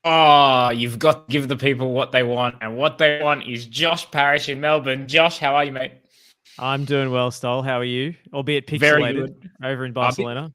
Oh, you've got to give the people what they want, and what they want is Josh Parrish in Melbourne. Josh, how are you, mate? I'm doing well, Stole. How are you? Albeit Very pixelated good. over in A bit, Barcelona.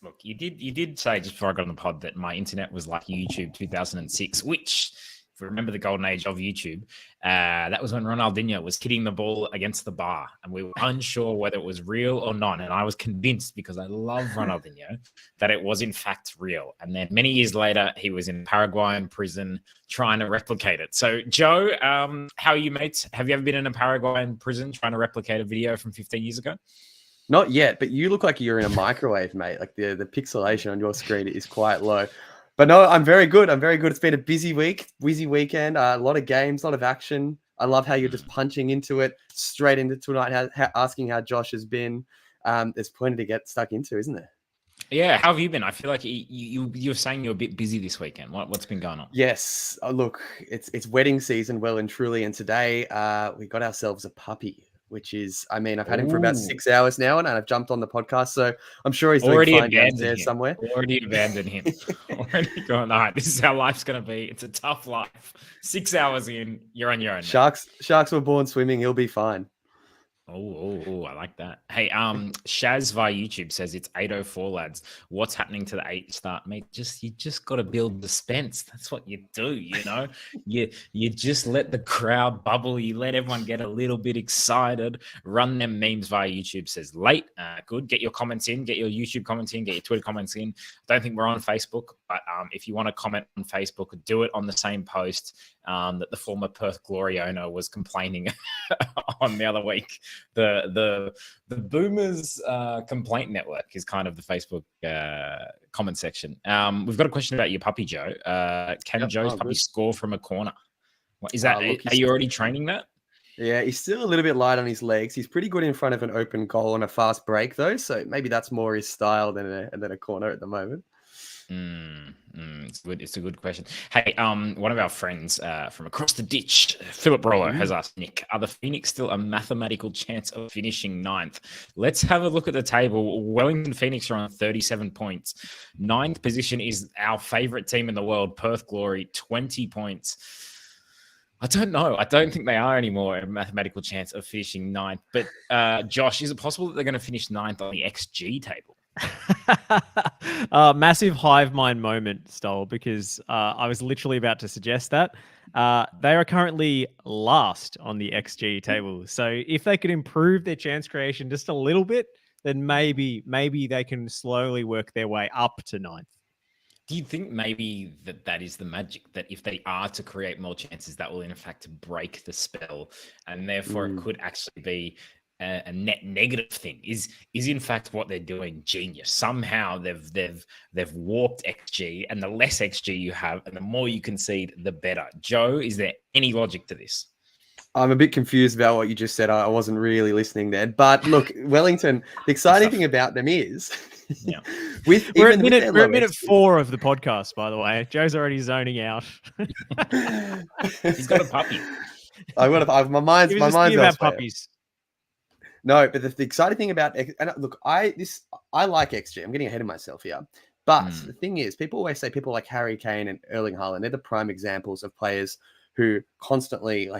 look, you did say just before I got on the pod that my internet was like YouTube 2006, which, if we remember the golden age of YouTube, that was when Ronaldinho was hitting the ball against the bar, and we were unsure whether it was real or not. And I was convinced, because I love Ronaldinho, that it was in fact real. And then many years later, he was in Paraguayan prison trying to replicate it. So, Joe, how are you, mates? Have you ever been in a Paraguayan prison trying to replicate a video from 15 years ago? Not yet, but you look like you're in a microwave, mate. Like the pixelation on your screen is quite low. But no, I'm very good. I'm very good. It's been a busy week, busy weekend. A lot of games, a lot of action. I love how you're just punching into it straight into tonight, asking how Josh has been. There's plenty to get stuck into, isn't there? Yeah, how have you been? I feel like you were saying you're a bit busy this weekend. What's been going on? Yes. Look, it's wedding season, well and truly. And today we got ourselves a puppy, which is, I mean, I've had him for about 6 hours now, and I've jumped on the podcast, so I'm sure he's already doing fine abandoned downstairs him. somewhere. Already abandoned him. Already gone, all right, this is how life's going to be. It's a tough life. 6 hours in, you're on your own. Sharks were born swimming. He'll be fine. Oh, I like that. Hey, Shaz via YouTube says it's 8:04, lads. What's happening to the 8 start, mate? You just got to build suspense. That's what you do, you know. you just let the crowd bubble. You let everyone get a little bit excited. Run them memes via YouTube says late. Good. Get your comments in. Get your YouTube comments in. Get your Twitter comments in. I don't think we're on Facebook, but if you want to comment on Facebook, do it on the same post that the former Perth Glory owner was complaining on the other week. The Boomers complaint network is kind of the Facebook comment section. We've got a question about your puppy, Joe. Can Joe's puppy score from a corner? What, is that? Are you already training that? Yeah, he's still a little bit light on his legs. He's pretty good in front of an open goal on a fast break, though. So maybe that's more his style than a corner at the moment. It's good. It's a good question. Hey, one of our friends from across the ditch, Philip Rollo, has asked, Nick, are the Phoenix still a mathematical chance of finishing 9th? Let's have a look at the table. Wellington Phoenix are on 37 points. 9th position is our favorite team in the world, Perth Glory, 20 points. I don't know. I don't think they are anymore a mathematical chance of finishing 9th. But Josh, is it possible that they're going to finish 9th on the XG table? Massive hive mind moment, Stoll, because I was literally about to suggest that. They are currently last on the XG table. So if they could improve their chance creation just a little bit, then maybe they can slowly work their way up to 9th. Do you think maybe that is the magic, that if they are to create more chances, that will in fact break the spell, and therefore it could actually be a net negative thing? Is in fact what they're doing genius? Somehow they've warped XG, and the less XG you have and the more you concede, the better. Joe, is there any logic to this? I'm a bit confused about what you just said. I wasn't really listening there. But look, Wellington, the exciting thing about them is we're at minute 4 of the podcast, by the way. Joe's already zoning out. He's got a puppy. My mind's about puppies. No, but the exciting thing about, and look, I like XG. I'm getting ahead of myself here. But the thing is, people always say people like Harry Kane and Erling Haaland, they're the prime examples of players who constantly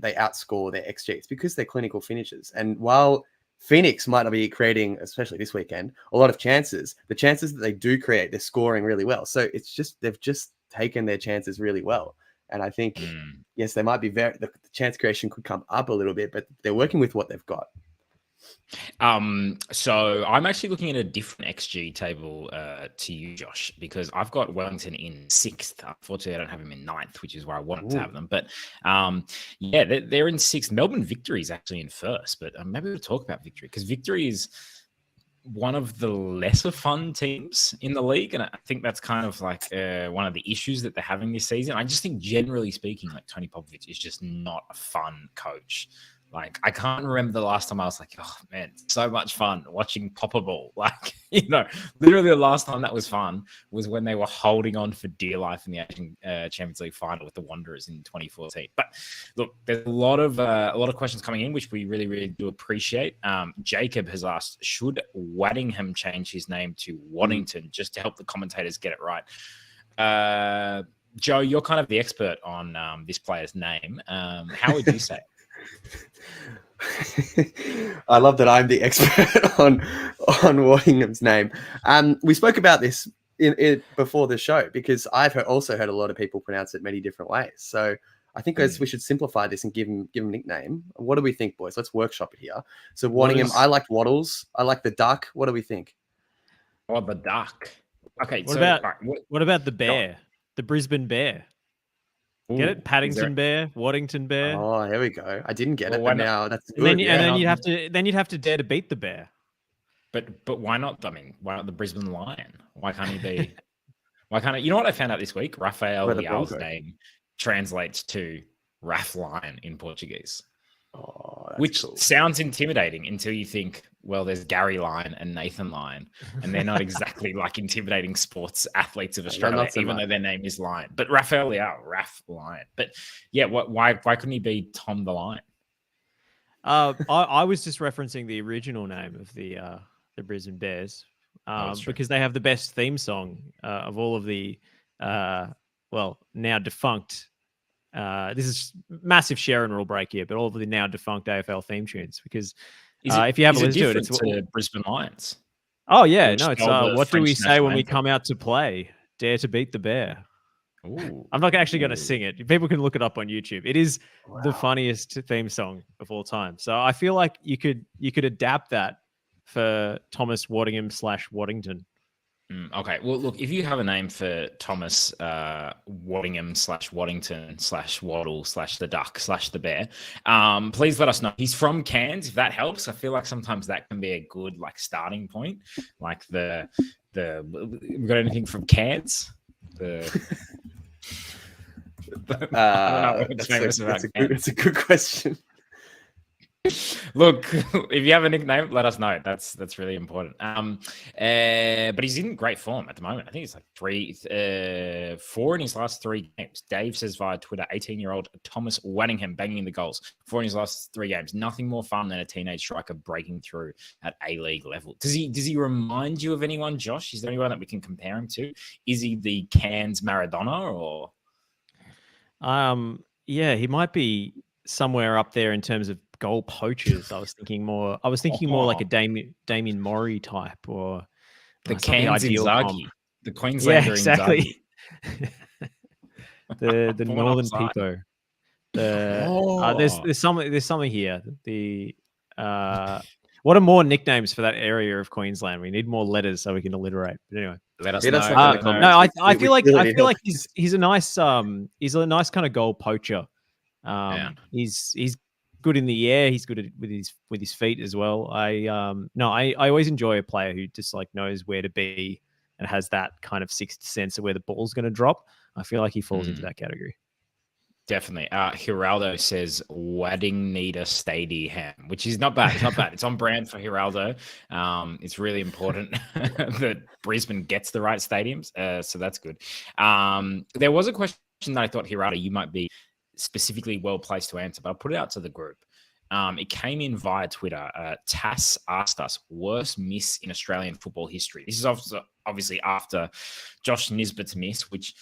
they outscore their XG. It's because they're clinical finishers. And while Phoenix might not be creating, especially this weekend, a lot of chances, the chances that they do create, they're scoring really well. So it's just, they've just taken their chances really well. And I think, yes, they might be the chance creation could come up a little bit, but they're working with what they've got. So I'm actually looking at a different XG table to you, Josh, because I've got Wellington in 6th. Unfortunately, I don't have him in 9th, which is where I wanted to have them. But yeah, they're in 6th. Melbourne Victory is actually in 1st, but maybe we'll talk about Victory, because Victory is one of the lesser fun teams in the league, and I think that's kind of like one of the issues that they're having this season. I just think, generally speaking, like Tony Popovic is just not a fun coach. Like, I can't remember the last time I was like, oh man, so much fun watching Popper Ball. Like, literally the last time that was fun was when they were holding on for dear life in the Asian Champions League final with the Wanderers in 2014. But look, there's a lot of questions coming in, which we really, really do appreciate. Jacob has asked, should Waddingham change his name to Waddington just to help the commentators get it right? Joe, you're kind of the expert on this player's name. How would you say? I love that I'm the expert on Waddingham's name. We spoke about this before the show because I've also heard a lot of people pronounce it many different ways. So I think we should simplify this and give him a nickname. What do we think, boys? Let's workshop it here. So Waddingham, I like Waddles. I like the duck. What do we think? Oh, the duck. Okay. What about the bear? The Brisbane Bear. Get it? Paddington Bear, Waddington Bear. Oh, here we go. I didn't get it, but now that's good. And then you'd have to dare to beat the bear. But why not? I mean, why not the Brisbane Lion? Why can't he be? Why can't he? You know what I found out this week? Rafael Leal's name translates to Raf Lion in Portuguese. Oh, which cool. Sounds intimidating until you think, well, there's Gary Lyon and Nathan Lyon, and they're not exactly like intimidating sports athletes of Australia, even though their name is Lyon. But Rafael Leal, Raf Lyon. But yeah, why couldn't he be Tom the Lion? I was just referencing the original name of the Brisbane Bears because they have the best theme song of all of the now defunct. This is massive Sharon rule break here, but all of the now defunct AFL theme tunes. Because if you have a listen to it, it's to Brisbane Lions. Oh yeah, no, it's what do we say when we come out to play? Dare to beat the bear. Ooh. I'm not actually going to sing it. People can look it up on YouTube. It is the funniest theme song of all time. So I feel like you could adapt that for Thomas Waddingham / Waddington. Okay. Well, look, if you have a name for Thomas Waddingham / Waddington / Waddle / the duck / the bear, please let us know. He's from Cairns, if that helps. I feel like sometimes that can be a good starting point. Like we got anything from Cairns? I don't know what's famous about Cairns. It's a good question. Look, if you have a nickname, let us know. That's really important. But he's in great form at the moment. I think it's like 4 in his last 3 games. Dave says via Twitter, 18-year-old Thomas Waddingham banging the goals. 4 in his last 3 games. Nothing more fun than a teenage striker breaking through at A-League level. Does he remind you of anyone, Josh? Is there anyone that we can compare him to? Is he the Cairns Maradona or? Yeah, he might be somewhere up there in terms of goal poachers. I was thinking more like a Damien Murray type, or the Cairns Inzaghi, the Queenslander. Yeah, exactly. the Northern people. There's something here. What are more nicknames for that area of Queensland? We need more letters so we can alliterate. But anyway, let us know. No, I feel like he's a nice kind of goal poacher. He's good in the air. He's good with his feet as well. I always enjoy a player who just knows where to be and has that kind of sixth sense of where the ball's going to drop. I feel like he falls into that category. Definitely. Geraldo says Wadding need a stadium, which is not bad. It's not bad. It's on brand for Geraldo. It's really important that Brisbane gets the right stadiums. So that's good. There was a question that I thought, Geraldo, you might be specifically well placed to answer, but I'll put it out to the group. It came in via Twitter. Tass asked us, worst miss in Australian football history. This is obviously after Josh Nisbet's miss, which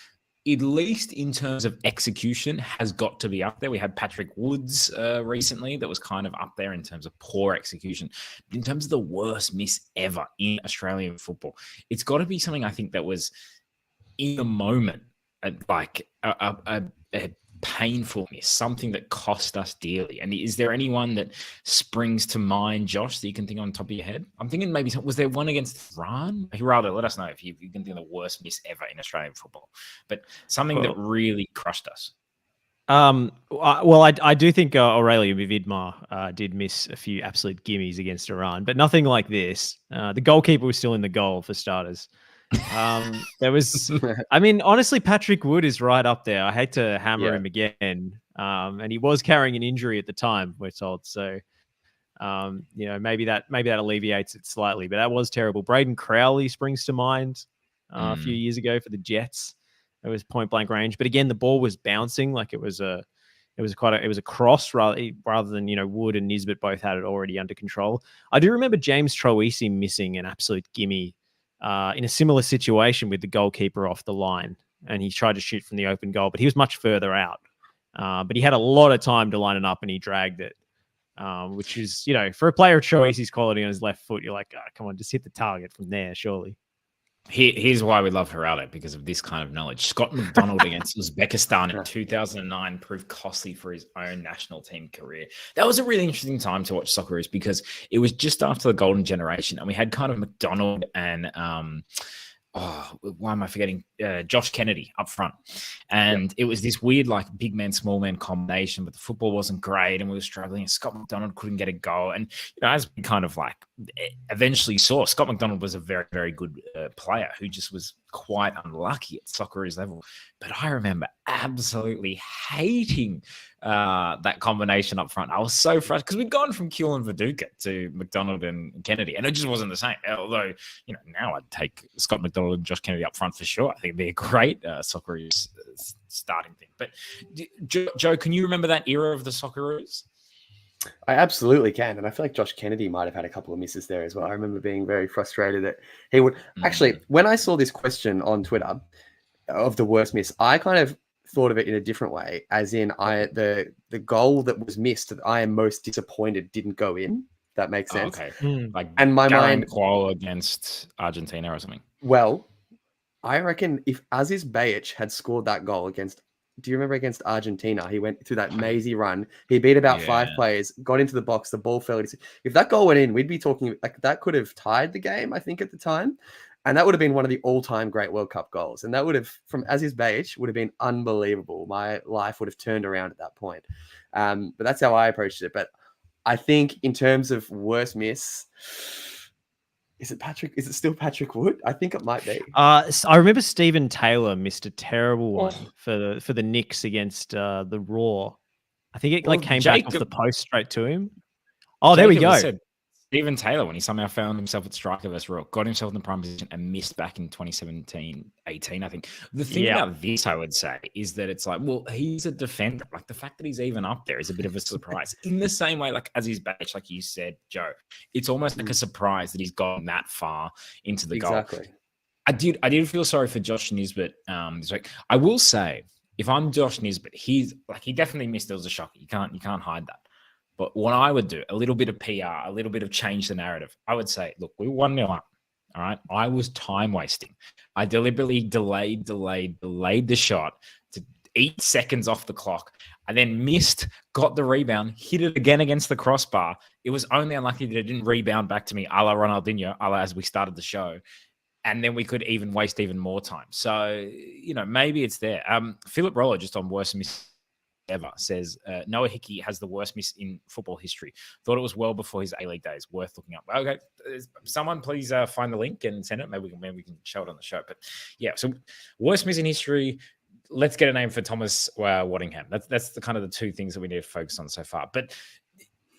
at least in terms of execution has got to be up there. We had Patrick Woods recently that was kind of up there in terms of poor execution. But in terms of the worst miss ever in Australian football, it's got to be something I think that was in the moment, like a painful miss, something that cost us dearly. And is there anyone that springs to mind, Josh, that you can think on top of your head? I'm thinking maybe, was there one against Iran? Geraldo, let us know if you can think of the worst miss ever in Australian football, but something that really crushed us. Well, I do think Aurelia Vidmar did miss a few absolute gimmies against Iran, but nothing like this. The goalkeeper was still in the goal for starters. There was, I mean, honestly, Patrick Wood is right up there. I hate to hammer him again. And he was carrying an injury at the time, we're told. So, maybe that alleviates it slightly, but that was terrible. Braden Crowley springs to mind a few years ago for the Jets. It was point blank range, but again, the ball was bouncing like it was a cross rather than Wood and Nisbet both had it already under control. I do remember James Troisi missing an absolute gimme in a similar situation with the goalkeeper off the line. and he tried to shoot from the open goal, but he was much further out. But he had a lot of time to line it up, and he dragged it, which is, for a player of choice, his quality on his left foot, you're like, oh, come on, just hit the target from there, surely. Here's why we love Geraldo, because of this kind of knowledge. Scott McDonald against Uzbekistan in 2009 proved costly for his own national team career. That was a really interesting time to watch Socceroos, because it was just after the golden generation, and we had kind of McDonald and why am I forgetting? Josh Kennedy up front. And it was this weird, like, big man, small man combination, but the football wasn't great and we were struggling. And Scott McDonald couldn't get a goal. And, as we kind of like eventually saw, Scott McDonald was a very, very good player who just was quite unlucky at Socceroos level. But I remember absolutely hating that combination up front. I was so frustrated because we'd gone from Kuhl and Viduka to McDonald and Kennedy, and it just wasn't the same. Although, now I'd take Scott McDonald and Josh Kennedy up front for sure. I think it'd be a great Socceroos starting thing. But Joe, can you remember that era of the Socceroos? I absolutely can. And I feel like Josh Kennedy might have had a couple of misses there as well. I remember being very frustrated that he would actually, when I saw this question on Twitter of the worst miss, I kind of thought of it in a different way, as in the goal that was missed that I am most disappointed didn't go in. That makes sense. Okay. Like, and my mind qual against Argentina or something. Well, I reckon if Aziz Bayic had scored that goal against, do you remember against Argentina? He went through that mazy run. He beat about 5 players, got into the box, the ball fell. If that goal went in, we'd be talking like that could have tied the game, I think, at the time. And that would have been one of the all-time great World Cup goals. And that would have, from Aziz Bayic, would have been unbelievable. My life would have turned around at that point. But that's how I approached it. But I think in terms of worst miss, is it still Patrick Wood? I think it might be. I remember Stephen Taylor missed a terrible one for the Knicks against the Raw. I think it came back off the post straight to him. Oh, there we go. Stephen Taylor, when he somehow found himself at striker versus Raw, got himself in the prime position and missed back in 2017-18, I think. The thing about this, I would say, is that it's like, well, he's a defender. Like, the fact that he's even up there is a bit of a surprise. In the same way, like, as his badge, like you said, Joe, it's almost like a surprise that he's gone that far into the goal. I did feel sorry for Josh Nisbet this week. I will say, if I'm Josh Nisbet, he definitely missed. It was a shocker. You can't hide that. But what I would do, a little bit of PR, a little bit of change the narrative, I would say, look, we were 1-0 up. All right. I was time wasting. I deliberately delayed the shot to 8 seconds off the clock. I then missed, got the rebound, hit it again against the crossbar. It was only unlucky that it didn't rebound back to me, a la Ronaldinho, a la as we started the show. And then we could even waste even more time. So, maybe it's there. Philip Roller, just on worst miss ever, says Noah Hickey has the worst miss in football history. Thought it was well before his A-League days. Worth looking up. Okay, someone please find the link and send it. Maybe we can show it on the show. But yeah, so worst miss in history. Let's get a name for Thomas Waddingham. That's the kind of the two things that we need to focus on so far. But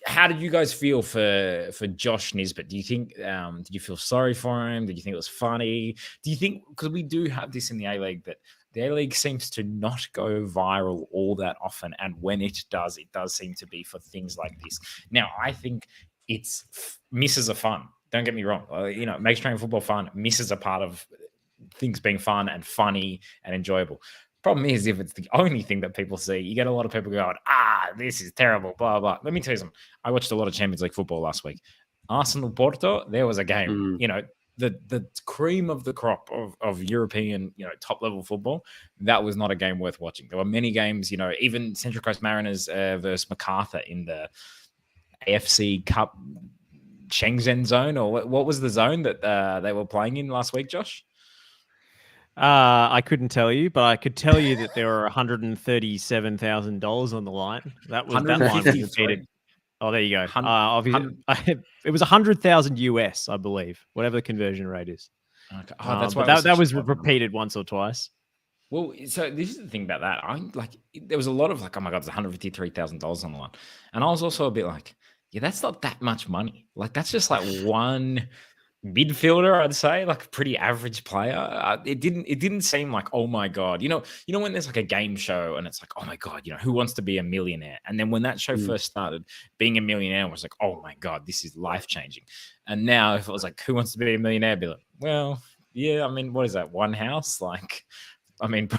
how did you guys feel for Josh Nisbet? Do you think did you feel sorry for him? Did you think it was funny? Do you think, because we do have this in the A-League, that the A-League seems to not go viral all that often, and when it does seem to be for things like this. Now, I think misses are fun. Don't get me wrong. Makes training football fun. Misses are part of things being fun and funny and enjoyable. Problem is, if it's the only thing that people see, you get a lot of people going, this is terrible, blah, blah. Let me tell you something. I watched a lot of Champions League football last week. Arsenal-Porto, there was a game, the cream of the crop of European, top-level football. That was not a game worth watching. There were many games, even Central Coast Mariners versus MacArthur in the AFC Cup Shenzhen zone, or what was the zone that they were playing in last week, Josh? I couldn't tell you, but I could tell you that there were $137,000 on the line. That line was defeated. Oh, there you go. It was 100,000 US, I believe, whatever the conversion rate is. Okay. That's why that was repeated once or twice. Well, so this is the thing about that. There was a lot of oh my God, there's $153,000 on the line, and I was also a bit like, yeah, that's not that much money. Like, that's just like one midfielder, I'd say, like a pretty average player. It didn't seem like, oh my God, when there's like a game show and it's like, oh my God, who wants to be a millionaire? And then when that show first started, being a millionaire was like, oh my God, this is life changing. And now if it was like, who wants to be a millionaire? I'd be like, well, yeah, I mean, what is that? One house, like I mean,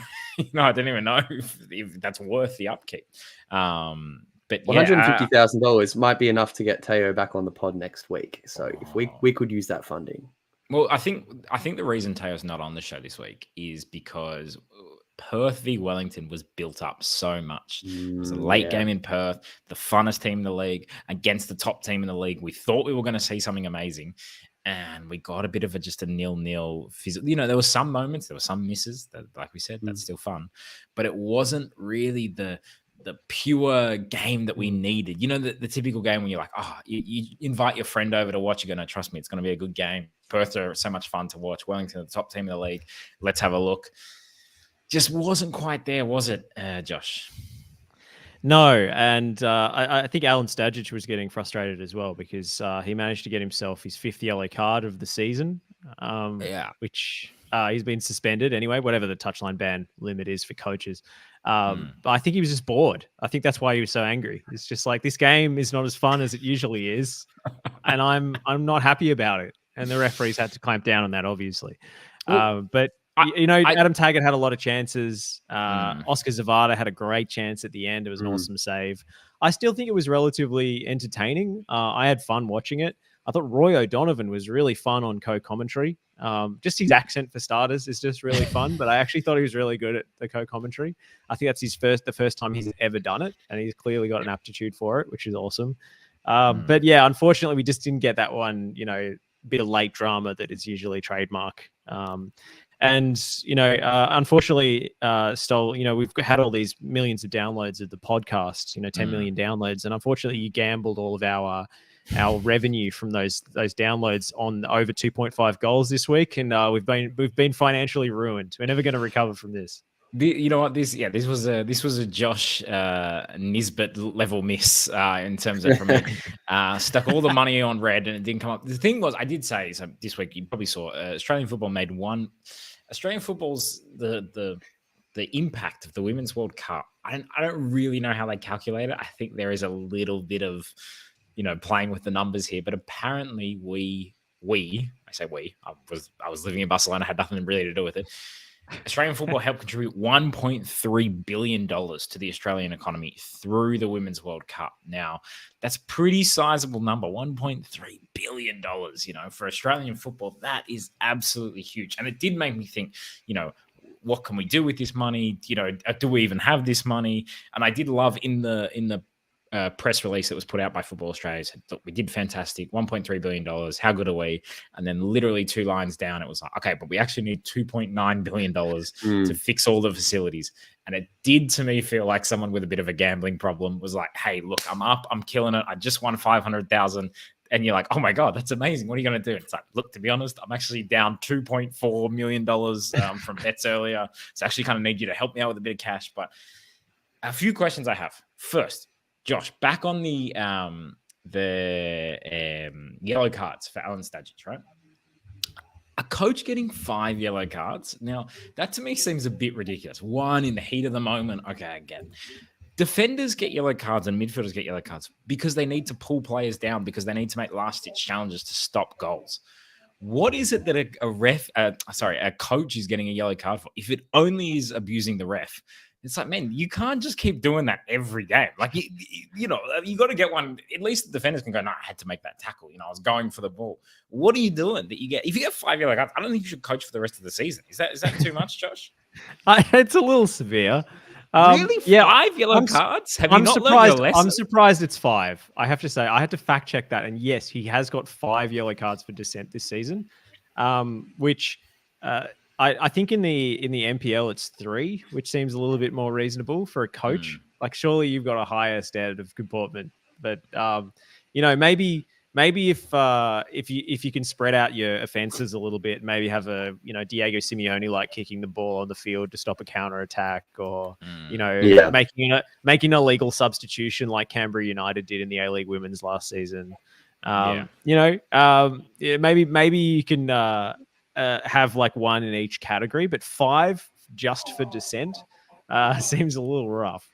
I don't even know if that's worth the upkeep. But yeah, $150,000 might be enough to get Teo back on the pod next week. So if we could use that funding. Well, I think the reason Teo's not on the show this week is because Perth v Wellington was built up so much. It was a late game in Perth, the funnest team in the league against the top team in the league. We thought we were going to see something amazing, and we got a bit of just a 0-0 physical. There were some moments, there were some misses. That, like we said, that's still fun, but it wasn't really the pure game that we needed. The typical game when you're like, you invite your friend over to watch, you're going to trust me, it's going to be a good game. Perth are so much fun to watch. Wellington, the top team in the league. Let's have a look. Just wasn't quite there, was it, Josh? No, and I think Alan Stajic was getting frustrated as well because he managed to get himself his 5th yellow card of the season, which he's been suspended anyway, whatever the touchline ban limit is for coaches. But I think he was just bored. I think that's why he was so angry. It's just like, this game is not as fun as it usually is, and I'm not happy about it. And the referees had to clamp down on that, obviously. But Adam Taggart had a lot of chances. Oscar Zavada had a great chance at the end. It was an awesome save. I still think it was relatively entertaining. I had fun watching it. I thought Roy O'Donovan was really fun on co-commentary. Just his accent, for starters, is just really fun. But I actually thought he was really good at the co-commentary. I think that's the first time he's ever done it, and he's clearly got an aptitude for it, which is awesome. But yeah, unfortunately, we just didn't get that one, bit of late drama that is usually trademark. Unfortunately, Stoll, we've had all these millions of downloads of the podcast, 10 million downloads. And unfortunately, you gambled all of our revenue from those downloads on over 2.5 goals this week. And we've been financially ruined. We're never going to recover from this. You know what? This was a Josh Nisbet level miss in terms of from stuck all the money on red and it didn't come up. The thing was, I did say so this week. You probably saw Australian football made one. Australian football's the impact of the Women's World Cup. I don't really know how they calculate it. I think there is a little bit of playing with the numbers here, but apparently I say we. I was living in Barcelona, had nothing really to do with it. Australian football helped contribute $1.3 billion to the Australian economy through the Women's World Cup. Now, that's a pretty sizable number, $1.3 billion, for Australian football. That is absolutely huge. And it did make me think, what can we do with this money? Do we even have this money? And I did love in the press release that was put out by Football Australia said, look, we did fantastic, $1.3 billion. How good are we? And then literally 2 lines down, it was like, okay, but we actually need $2.9 billion to fix all the facilities. And it did to me feel like someone with a bit of a gambling problem was like, hey, look, I'm up, I'm killing it. I just won 500,000. And you're like, oh my God, that's amazing. What are you going to do? It's like, look, to be honest, I'm actually down $2.4 million from bets earlier. So I actually kind of need you to help me out with a bit of cash. But a few questions I have. First, Josh, back on the yellow cards for Alan Stajic, right? A coach getting 5 yellow cards. Now, that to me seems a bit ridiculous. One in the heat of the moment. Okay, I get it. Defenders get yellow cards and midfielders get yellow cards because they need to pull players down, because they need to make last-ditch challenges to stop goals. What is it that a coach is getting a yellow card for if it only is abusing the ref? It's like, man, you can't just keep doing that every game. Like, you got to get one. At least the defenders can go, no, I had to make that tackle. I was going for the ball. What are you doing that you get? If you get 5 yellow cards, I don't think you should coach for the rest of the season. Is that too much, Josh? It's a little severe. Really? 5 yellow cards? Have you not learned your lesson? I'm surprised it's 5. I have to say, I had to fact check that. And yes, he has got 5 yellow cards for dissent this season, which I think in the NPL it's 3, which seems a little bit more reasonable for a coach. Like, surely you've got a higher standard of comportment, but maybe if you can spread out your offenses a little bit, maybe have a Diego Simeone like kicking the ball on the field to stop a counter attack, or making an illegal substitution like Canberra United did in the A-League Women's last season. Maybe you can have like 1 in each category, but 5 just for dissent seems a little rough.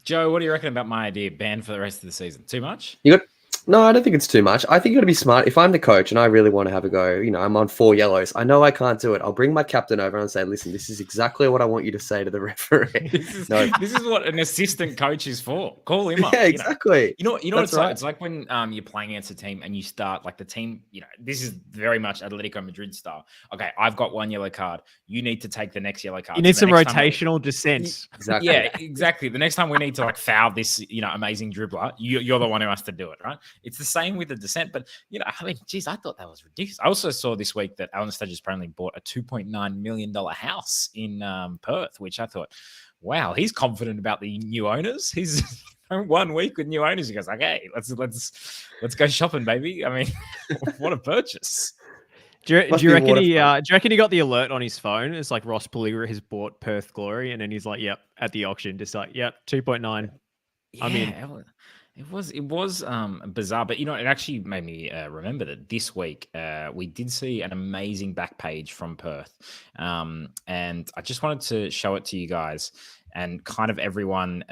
Joe, what do you reckon about my idea? Banned for the rest of the season? Too much? You got No, I don't think it's too much. I think you got to be smart. If I'm the coach and I really want to have a go, I'm on 4 yellows. I know I can't do it. I'll bring my captain over and say, listen, this is exactly what I want you to say to the referee. This is what an assistant coach is for. Call him up. Yeah, exactly. You know what That's it's like? right. It's like when you're playing against a team and you start like the team, this is very much Atletico Madrid style. Okay, I've got 1 yellow card. You need to take the next yellow card. You need some rotational dissent. Exactly. Yeah, exactly. The next time we need to like foul this, amazing dribbler, you're the one who has to do it, right? It's the same with the dissent, but I mean, geez, I thought that was ridiculous. I also saw this week that Alan Sturgis apparently bought a $2.9 million house in Perth, which I thought, wow, he's confident about the new owners. He's 1 week with new owners. He goes, okay, let's go shopping, baby. I mean, what a purchase. Do you reckon he got the alert on his phone? It's like Ross Palliga has bought Perth Glory, and then he's like, "Yep," at the auction, just like, "Yep, 2.9." I mean, it was bizarre, but it actually made me remember that this week we did see an amazing back page from Perth, and I just wanted to show it to you guys and kind of everyone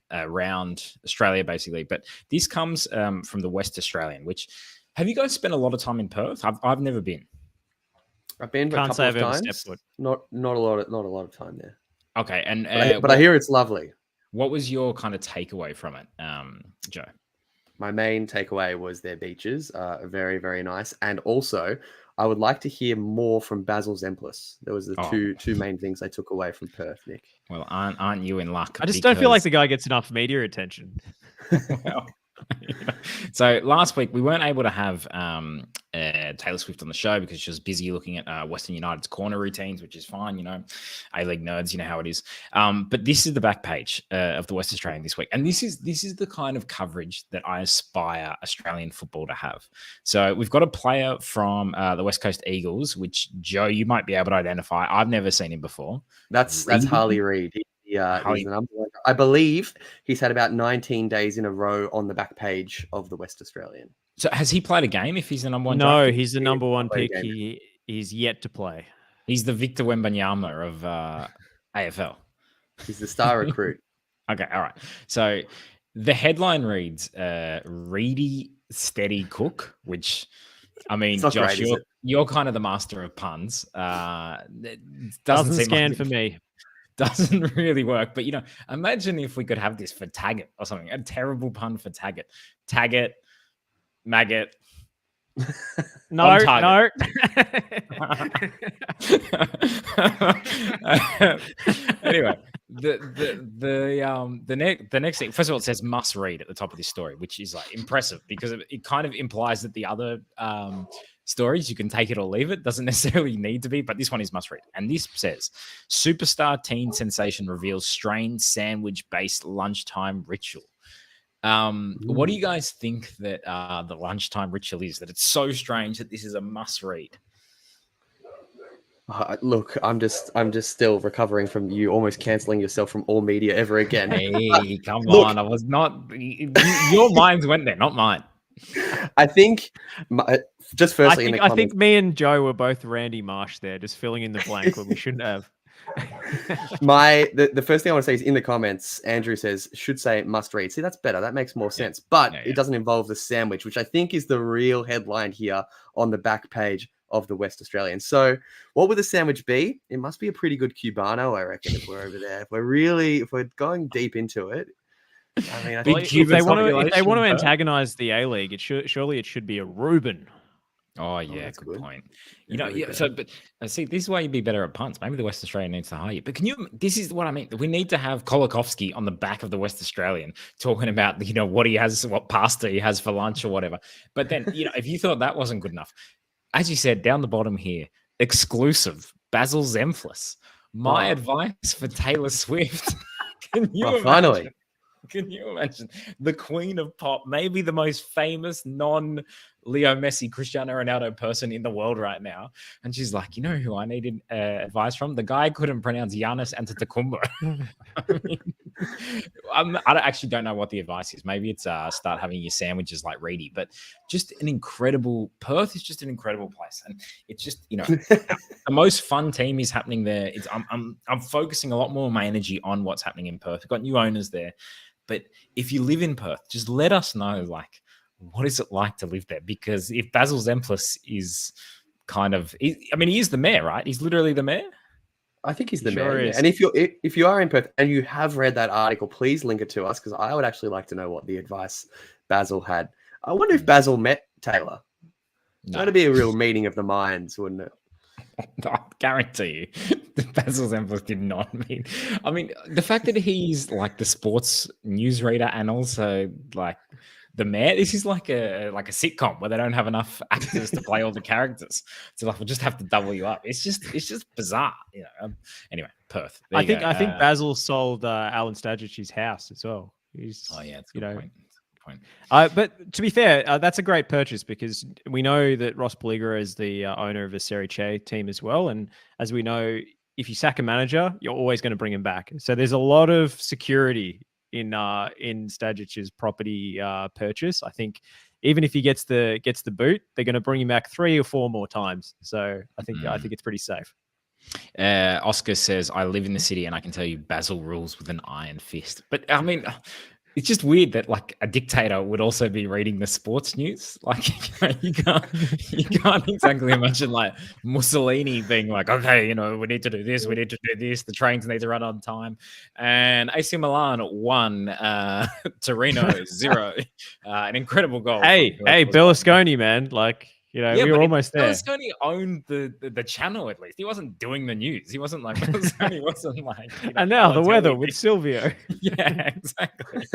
around Australia, basically. But this comes from the West Australian, which. Have you guys spent a lot of time in Perth? I've never been. I've been a couple of times. Not a lot of time there. Okay, and but I hear it's lovely. What was your kind of takeaway from it, Joe? My main takeaway was their beaches are very, very nice, and also I would like to hear more from Basil Zemplis. There was the two main things I took away from Perth, Nick. Well, aren't you in luck? I just don't feel like the guy gets enough media attention. Well, so last week we weren't able to have Taylor Swift on the show because she was busy looking at Western United's corner routines, which is fine, A-League nerds, how it is. But this is the back page of the West Australian this week, and this is the kind of coverage that I aspire Australian football to have. So we've got a player from the West Coast Eagles, which Joe, you might be able to identify. I've never seen him before. That's Harley Reid. He's the number one. I believe he's had about 19 days in a row on the back page of the West Australian. So has he played a game if he's the number one? No, he's the number one pick. He's yet to play. He's the Victor Wembanyama of AFL. He's the star recruit. Okay, all right. So the headline reads, Reedy Steady Cook, which, I mean, Josh, you're kind of the master of puns. Doesn't scan for me. Doesn't really work. But, imagine if we could have this for Taggart or something. A terrible pun for Taggart. Taggart, maggot. No. Anyway, the next thing, first of all, it says must read at the top of this story, which is like impressive because it kind of implies that the other stories you can take it or leave it. Doesn't necessarily need to be, but this one is must read. And this says superstar teen sensation reveals strange sandwich based lunchtime ritual. What do you guys think that the lunchtime ritual is, that it's so strange that this is a must read? Look, I'm just still recovering from you almost cancelling yourself from all media ever again. Hey, come on. I was not. Your minds went there, not mine. I think just firstly, I think me and Joe were both Randy Marsh there, just filling in the blank when we shouldn't have. The first thing I want to say is in the comments, Andrew says should say must read. See, that's better. That makes more sense. But it doesn't involve the sandwich, which I think is the real headline here on the back page of the West Australian. So what would the sandwich be? It must be a pretty good Cubano, I reckon, if we're over there. If we're going deep into it. I mean, if they want to antagonize the A-League, surely it should be a Reuben. Oh yeah, good point. But see, this is why you'd be better at punts. Maybe the West Australian needs to hire you. But this is what I mean. We need to have Kolakovsky on the back of the West Australian talking about, what he has, what pasta he has for lunch or whatever. But then, if you thought that wasn't good enough, as you said, down the bottom here, exclusive, Basil Zemplis. My advice for Taylor Swift. Can you imagine? Finally. Can you imagine the queen of pop, maybe the most famous non-Leo Messi, Cristiano Ronaldo person in the world right now? And she's like, who I needed advice from? The guy couldn't pronounce Giannis Antetokounmpo. I actually don't know what the advice is. Maybe it's start having your sandwiches like Reedy, but just Perth is just an incredible place. And it's just, the most fun team is happening there. I'm focusing a lot more of my energy on what's happening in Perth. We've got new owners there. But if you live in Perth, just let us know, what is it like to live there? Because if Basil Zemplis is kind of, I mean, he is the mayor, right? He's literally the mayor. I think he's He the sure mayor. Yeah. is. And if you are in Perth and you have read that article, please link it to us because I would actually like to know what the advice Basil had. I wonder if Basil met Taylor. No. That'd be a real meeting of the minds, wouldn't it? I guarantee you, Basil Zemplis did not mean. I mean, the fact that he's like the sports newsreader and also like the mayor. This is like a sitcom where they don't have enough actors to play all the characters. So like we'll just have to double you up. It's just bizarre, you know. Anyway, Perth. I think Basil sold Alan Stadgich's house as well. He's, oh yeah, that's a good point. But to be fair, that's a great purchase because we know that Ross Peligro is the owner of the Serie C team as well. And as we know, if you sack a manager, you're always going to bring him back. So there's a lot of security in Stadgich's property purchase. I think even if he gets the boot, they're going to bring him back 3 or 4 more times. So I think it's pretty safe. Oscar says, I live in the city and I can tell you Basil rules with an iron fist. But I mean, it's just weird that like a dictator would also be reading the sports news. Like you can't exactly imagine like Mussolini being like, okay, you know, we need to do this, the trains need to run on time. And AC Milan 1, Torino 0. An incredible goal. Hey, Berlusconi, man, like. You know, we were almost there. Berlusconi owned the channel at least. He wasn't doing the news. He wasn't like Berlusconi wasn't like. You know, and now the weather with Silvio. Yeah, exactly.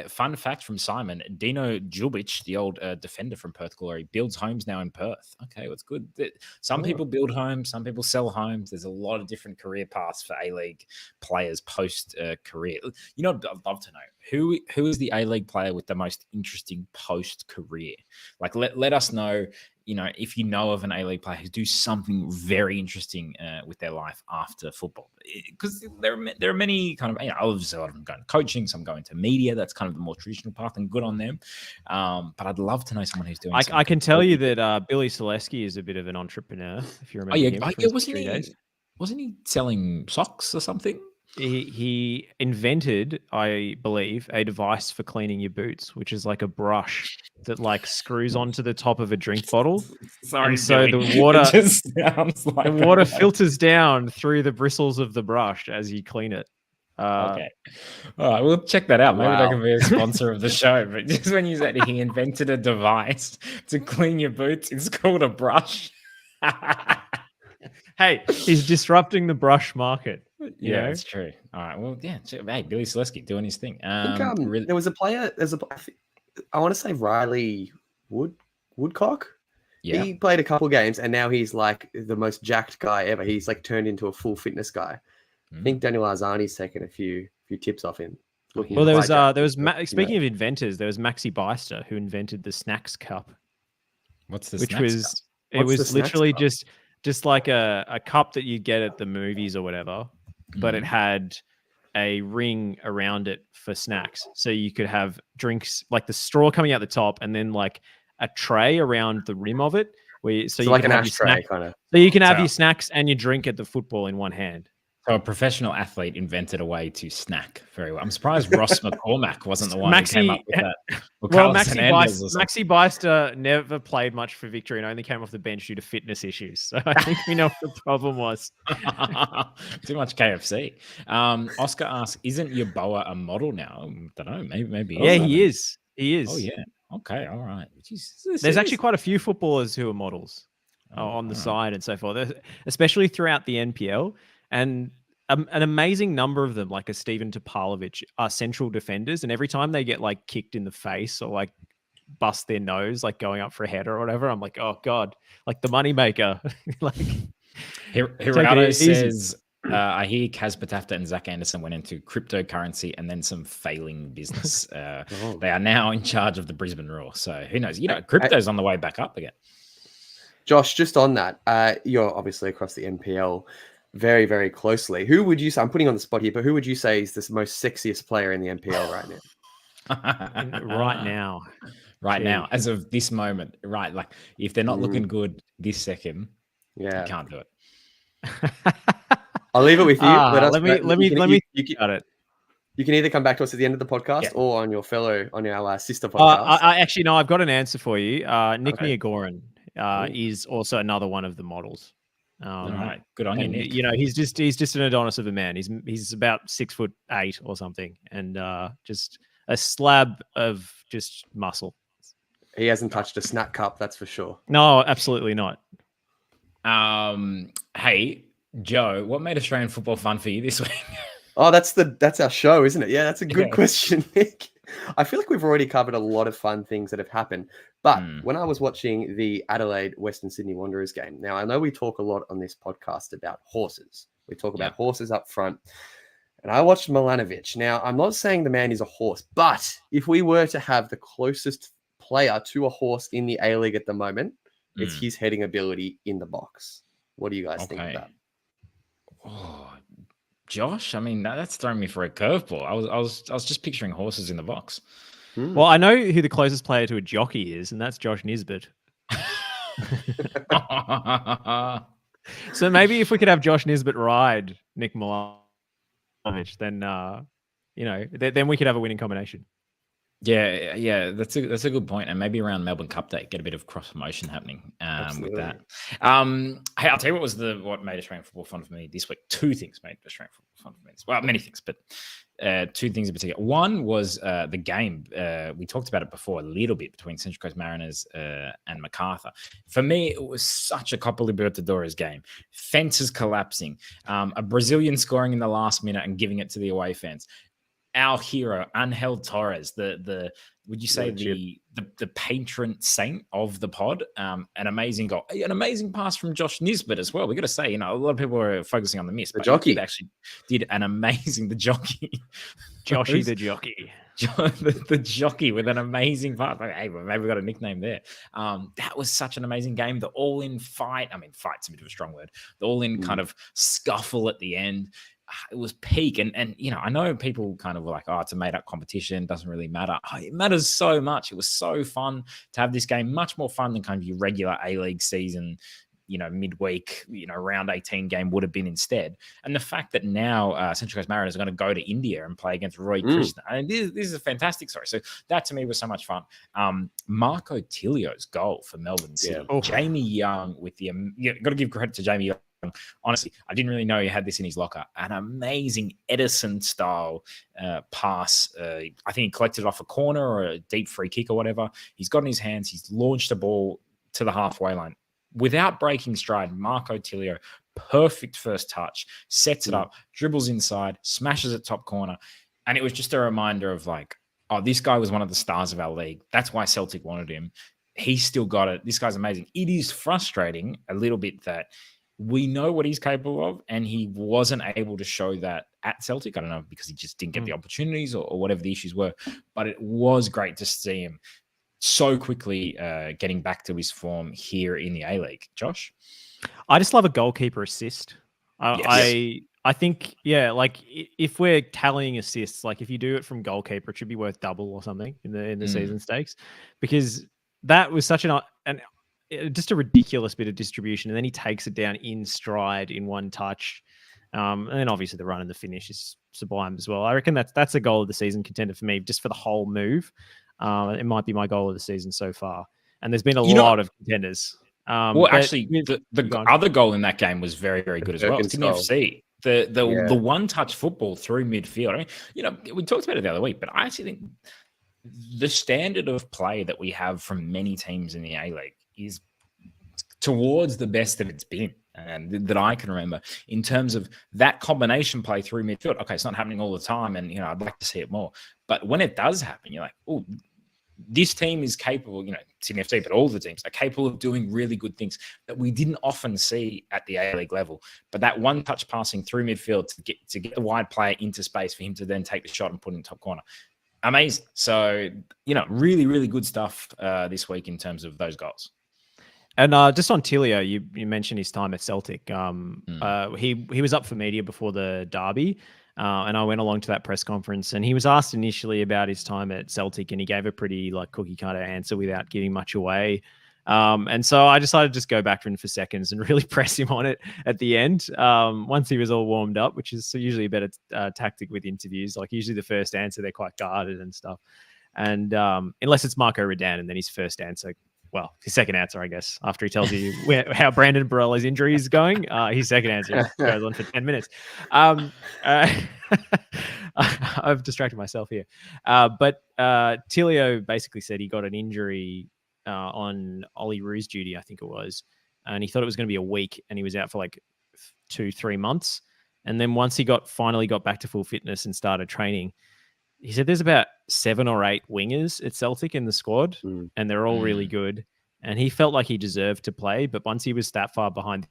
Fun fact from Simon: Dino Djulbic, the old defender from Perth Glory, builds homes now in Perth. Okay, well, it's good. Some people build homes, some people sell homes. There's a lot of different career paths for A-League players post career. You know, I'd love to know who is the A-League player with the most interesting post career. Like, let us know. You know, if you know of an A-League player who do something very interesting with their life after football, because there are many kind of, you know, obviously a lot of them going to coaching, some going to media. That's kind of the more traditional path, and good on them. But I'd love to know someone who's doing. I can tell you that Billy Selesky is a bit of an entrepreneur. If you remember, wasn't he selling socks or something? He invented, I believe, a device for cleaning your boots, which is like a brush that like screws onto the top of a drink bottle. Sorry, and so Billy. the water just sounds like the water filters down through the bristles of the brush as you clean it. Okay. All right, we'll check that out. Maybe Wow. that can be a sponsor of the show. But just when you said he invented a device to clean your boots, it's called a brush. Hey, he's disrupting the brush market. Yeah, it's true. All right. Well, yeah. Hey, Billy Selesky doing his thing. I think, there was a player. I want to say Riley Woodcock. Yeah. He played a couple games, and now he's like the most jacked guy ever. He's like turned into a full fitness guy. I think Daniel Arzani's taken a few tips off him. Well, there was speaking of inventors, there was Maxi Beister who invented the Snacks Cup. What's the which Snacks was Cup? It was literally just like a cup that you get at the movies or whatever, but it had a ring around it for snacks. So you could have drinks, like the straw coming out the top, and then like a tray around the rim of it. So you like can an have ashtray kind of. So you can have your snacks and your drink at the football in one hand. So a professional athlete invented a way to snack very well. I'm surprised Ross McCormack wasn't the one who came up with that. Well, Maxi Beister never played much for Victory and only came off the bench due to fitness issues. So I think we know what the problem was. Too much KFC. Oscar asks, isn't Yeboah a model now? I don't know. Maybe. Yeah, he is. He is. Oh, yeah. Okay. All right. There's actually quite a few footballers who are models on the side and so forth, especially throughout the NPL. And an amazing number of them, like a Steven Topalovic, are central defenders. And every time they get like kicked in the face or like bust their nose, like going up for a header or whatever, I'm like, oh God, like the moneymaker. Like, Hirado says, I hear Kaz Patafta and Zach Anderson went into cryptocurrency and then some failing business. They are now in charge of the Brisbane Roar. So who knows? You know, crypto's on the way back up again. Josh, just on that, you're obviously across the NPL very, very closely. Who would you say, I'm putting on the spot here, but who would you say is the most sexiest player in the NPL right now? Right now, as of this moment, right? Like if they're not looking good this second, you can't do it. I'll leave it with you. Let me think about it. You can either come back to us at the end of the podcast Yeah. or on our sister podcast. I actually no, I've got an answer for you. Nick Okay. Miagoran is also another one of the models. All right, good on you, And Nick. you know, he's just an Adonis of a man. He's about 6'8" or something, and just a slab of just muscle. He hasn't touched a snack cup, that's for sure. No, absolutely not. Hey, Joe, what made Australian football fun for you this week? Oh, that's our show, isn't it? Yeah, that's a good Yeah. question, Nick. I feel like we've already covered a lot of fun things that have happened. But when I was watching the Adelaide Western Sydney Wanderers game, now I know we talk a lot on this podcast about horses. We talk about horses up front. And I watched Milanovic. Now, I'm not saying the man is a horse, but if we were to have the closest player to a horse in the A-League at the moment, it's his heading ability in the box. What do you guys think of that? Oh, Josh, I mean that's throwing me for a curveball. I was just picturing horses in the box. Well, I know who the closest player to a jockey is, and that's Josh Nisbet. So maybe if we could have Josh Nisbet ride Nick Milanovic, then then we could have a winning combination. Yeah, that's a good point, and maybe around Melbourne Cup Day, get a bit of cross promotion happening with that. Hey, I'll tell you what made Australian football fun for me this week. Two things made Australian football fun for me. Well, many things, but two things in particular. One was the game. We talked about it before a little bit between Central Coast Mariners and Macarthur. For me, it was such a Copa Libertadores game. Fences collapsing, a Brazilian scoring in the last minute and giving it to the away fans. Our hero, Angel Torres, the would you say the patron saint of the pod? An amazing goal, an amazing pass from Josh Nisbet as well. We got to say, a lot of people are focusing on the miss, but jockey he actually did an amazing. The jockey, Joshy the jockey, the jockey with an amazing pass. Hey, maybe we got a nickname there. That was such an amazing game. The all-in fight. I mean, fight's a bit of a strong word. The all-in kind of scuffle at the end. It was peak, and I know people kind of were like, oh, it's a made-up competition, doesn't really matter. Oh, it matters so much. It was so fun to have this game, much more fun than kind of your regular A-League season, midweek, round 18 game would have been instead. And the fact that now Central Coast Mariners are going to go to India and play against Roy Krishna, and this is a fantastic story. So that to me was so much fun. Marco Tilio's goal for Melbourne City. Jamie Young with the got to give credit to Jamie Young. Honestly, I didn't really know he had this in his locker. An amazing Edison-style pass. I think he collected it off a corner or a deep free kick or whatever. He's got in his hands. He's launched the ball to the halfway line. Without breaking stride, Marco Tilio, perfect first touch, sets it up, dribbles inside, smashes it top corner. And it was just a reminder of like, oh, this guy was one of the stars of our league. That's why Celtic wanted him. He's still got it. This guy's amazing. It is frustrating a little bit that we know what he's capable of, and he wasn't able to show that at Celtic. I don't know, because he just didn't get the opportunities or whatever the issues were. But it was great to see him so quickly getting back to his form here in the A-League. Josh? I just love a goalkeeper assist. Yes. I think, like if we're tallying assists, like if you do it from goalkeeper, it should be worth double or something in the season stakes, because that was such just a ridiculous bit of distribution, and then he takes it down in stride in one touch, and then obviously the run and the finish is sublime as well. I reckon that's a goal of the season contender for me, just for the whole move. It might be my goal of the season so far, and there's been a lot of contenders. Actually, the other goal in that game was very, very good as well. It's in the FC. The one-touch football through midfield. I mean, we talked about it the other week, but I actually think the standard of play that we have from many teams in the A-League is towards the best that it's been, and that I can remember, in terms of that combination play through midfield. Okay, it's not happening all the time, and I'd like to see it more. But when it does happen, you're like, oh, this team is capable, Sydney FC, but all the teams are capable of doing really good things that we didn't often see at the A-League level. But that one-touch passing through midfield to get the wide player into space for him to then take the shot and put it in top corner. Amazing. So, really, really good stuff this week in terms of those goals. And just on Tilio, you mentioned his time at Celtic. He was up for media before the derby, and I went along to that press conference, and he was asked initially about his time at Celtic, and he gave a pretty cookie cutter answer without giving much away. And so I decided to just go back in for seconds and really press him on it at the end. Once he was all warmed up, which is usually a better tactic with interviews. Like usually the first answer, they're quite guarded and stuff. And unless it's Marco Redan, and then his first answer, well, his second answer, I guess, after he tells you how Brandon Barella's injury is going, his second answer goes on for 10 minutes. I've distracted myself here. But Tilio basically said he got an injury on Ollie Roo's duty, I think it was. And he thought it was going to be a week, and he was out for like 2-3 months. And then once he finally got back to full fitness and started training, he said there's about 7 or 8 wingers at Celtic in the squad, and they're all really good. And he felt like he deserved to play, but once he was that far behind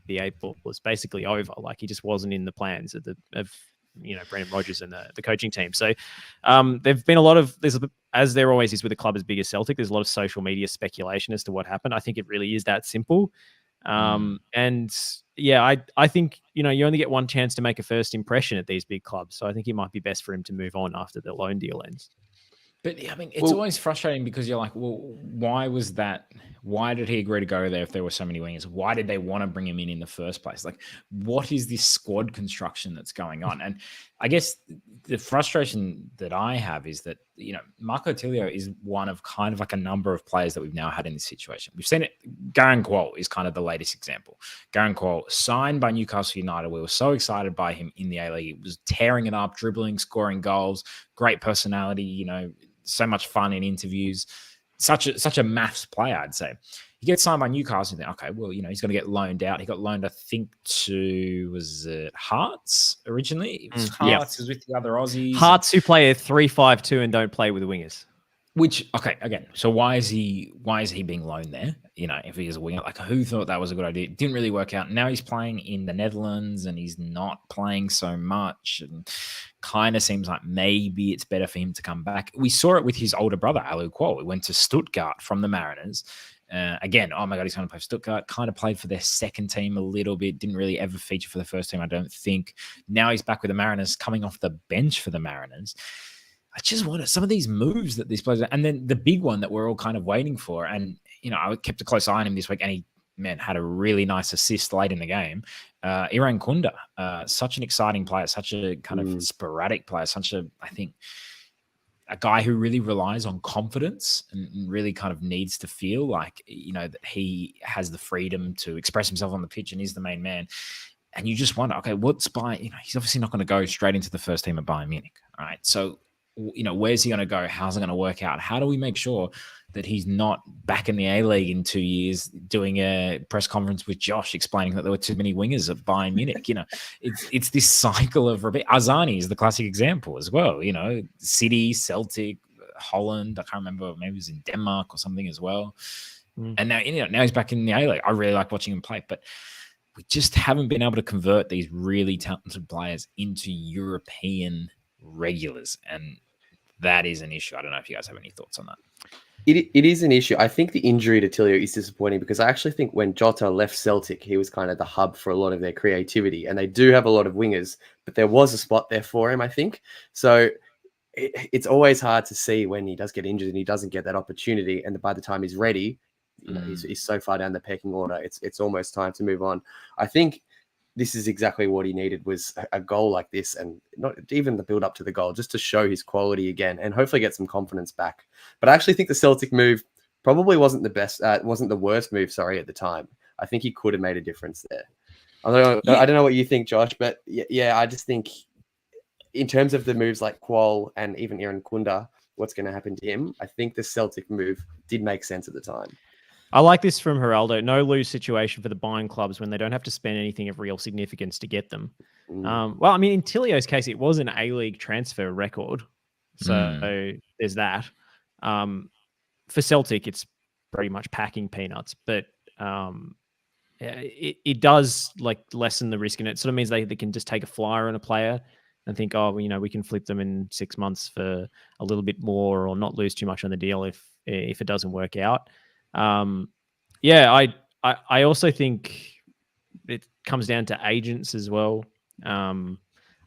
the 8 ball, it was basically over. Like he just wasn't in the plans of Brendan Rodgers and the coaching team. So there've been a lot of, as there always is with a club as big as Celtic, there's a lot of social media speculation as to what happened. I think it really is that simple. And yeah, I think, you only get one chance to make a first impression at these big clubs. So I think it might be best for him to move on after the loan deal ends. But I mean, it's always frustrating because you're like, well, why was that? Why did he agree to go there if there were so many wingers? Why did they want to bring him in the first place? Like, what is this squad construction that's going on? And I guess the frustration that I have is that, Marco Tilio is one of kind of like a number of players that we've now had in this situation. We've seen it. Garang Kuol is kind of the latest example. Garang Kuol signed by Newcastle United. We were so excited by him in the A-League. He was tearing it up, dribbling, scoring goals, great personality, so much fun in interviews, such a MAFFS player, I'd say. He gets signed by Newcastle and think, okay, well, he's going to get loaned out. He got loaned, I think, to, was it Hearts originally? It was Hearts, was with the other Aussies. Hearts who play a 3-5-2 and don't play with the wingers. Which, okay, again, so why is he being loaned there? If he is a winger, like who thought that was a good idea? It didn't really work out. Now he's playing in the Netherlands and he's not playing so much, and kind of seems like maybe it's better for him to come back. We saw it with his older brother, Alu Kuol. He went to Stuttgart from the Mariners. Again, oh my God, he's going to play for Stuttgart. Kind of played for their second team a little bit. Didn't really ever feature for the first team, I don't think. Now he's back with the Mariners, coming off the bench for the Mariners. I just wanted some of these moves that these players, and then the big one that we're all kind of waiting for. And, I kept a close eye on him this week, and he, had a really nice assist late in the game. Iran Kunda, such an exciting player, such a kind of sporadic player, I think, a guy who really relies on confidence and really kind of needs to feel like, that he has the freedom to express himself on the pitch and is the main man. And you just wonder, okay, he's obviously not going to go straight into the first team of Bayern Munich. All right. So, where's he going to go? How's it going to work out? How do we make sure that he's not back in the A-League in 2 years doing a press conference with Josh explaining that there were too many wingers at Bayern Munich? It's this cycle of Azani is the classic example as well. City, Celtic, Holland. I can't remember. Maybe it was in Denmark or something as well. And now, now he's back in the A-League. I really like watching him play, but we just haven't been able to convert these really talented players into European regulars, and that is an issue. I don't know if you guys have any thoughts on that. It is an issue. I think the injury to Tilio is disappointing because I actually think when Jota left Celtic, he was kind of the hub for a lot of their creativity, and they do have a lot of wingers, but there was a spot there for him, I think. So it's always hard to see when he does get injured and he doesn't get that opportunity, and by the time he's ready, he's so far down the pecking order, it's almost time to move on. I think this is exactly what he needed, was a goal like this, and not even the build up to the goal, just to show his quality again and hopefully get some confidence back. But I actually think the Celtic move probably wasn't the worst move, at the time. I think he could have made a difference there. I don't know what you think, Josh, but yeah, I just think in terms of the moves like Kuol and even Iran Kunda, what's going to happen to him, I think the Celtic move did make sense at the time. I like this from Geraldo. No lose situation for the buying clubs when they don't have to spend anything of real significance to get them. Well, I mean, in Tilio's case, it was an A-League transfer record. So there's that. For Celtic, it's pretty much packing peanuts. But it does lessen the risk. And it sort of means they can just take a flyer on a player and think, we can flip them in 6 months for a little bit more or not lose too much on the deal if it doesn't work out. I also think it comes down to agents as well.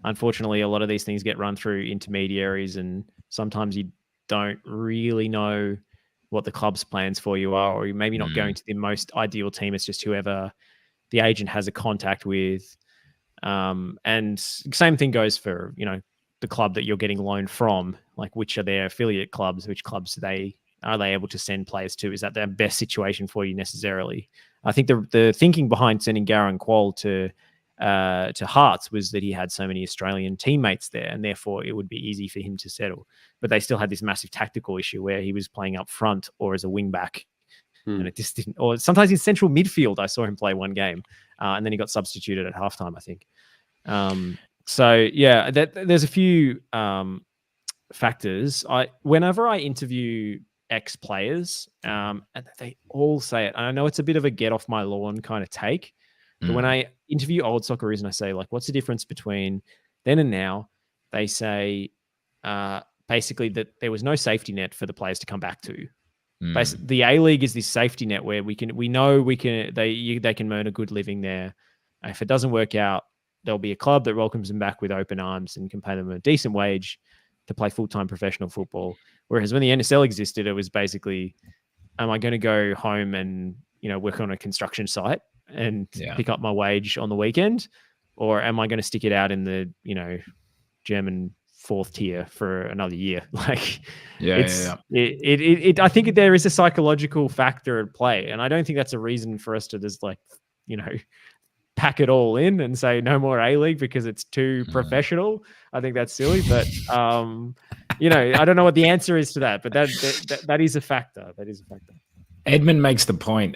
Unfortunately, a lot of these things get run through intermediaries, and sometimes you don't really know what the club's plans for you are, or you're maybe not going to the most ideal team. It's just whoever the agent has a contact with. And same thing goes for, the club that you're getting loaned from, like which are their affiliate clubs, which clubs are they able to send players to? Is that their best situation for you necessarily? I think the thinking behind sending Garang Kuol to Hearts was that he had so many Australian teammates there, and therefore it would be easy for him to settle. But they still had this massive tactical issue where he was playing up front or as a wing back, and it just didn't. Or sometimes in central midfield, I saw him play one game, and then he got substituted at halftime, I think. So yeah, there's a few factors. Whenever I interview ex-players, and they all say it, and I know it's a bit of a get off my lawn kind of take, but when I interview old Socceroos and I say, like, what's the difference between then and now, they say basically that there was no safety net for the players to come back to. The A-League is this safety net where they can earn a good living there. If it doesn't work out, there'll be a club that welcomes them back with open arms and can pay them a decent wage to play full-time professional football. Whereas when the NSL existed, it was basically, am I going to go home and work on a construction site and pick up my wage on the weekend, or am I going to stick it out in the German fourth tier for another year? Like, I think there is a psychological factor at play, and I don't think that's a reason for us to just pack it all in and say no more A-League because it's too professional. I think that's silly, but I don't know what the answer is to that, but that is a factor. That is a factor. Edmund makes the point.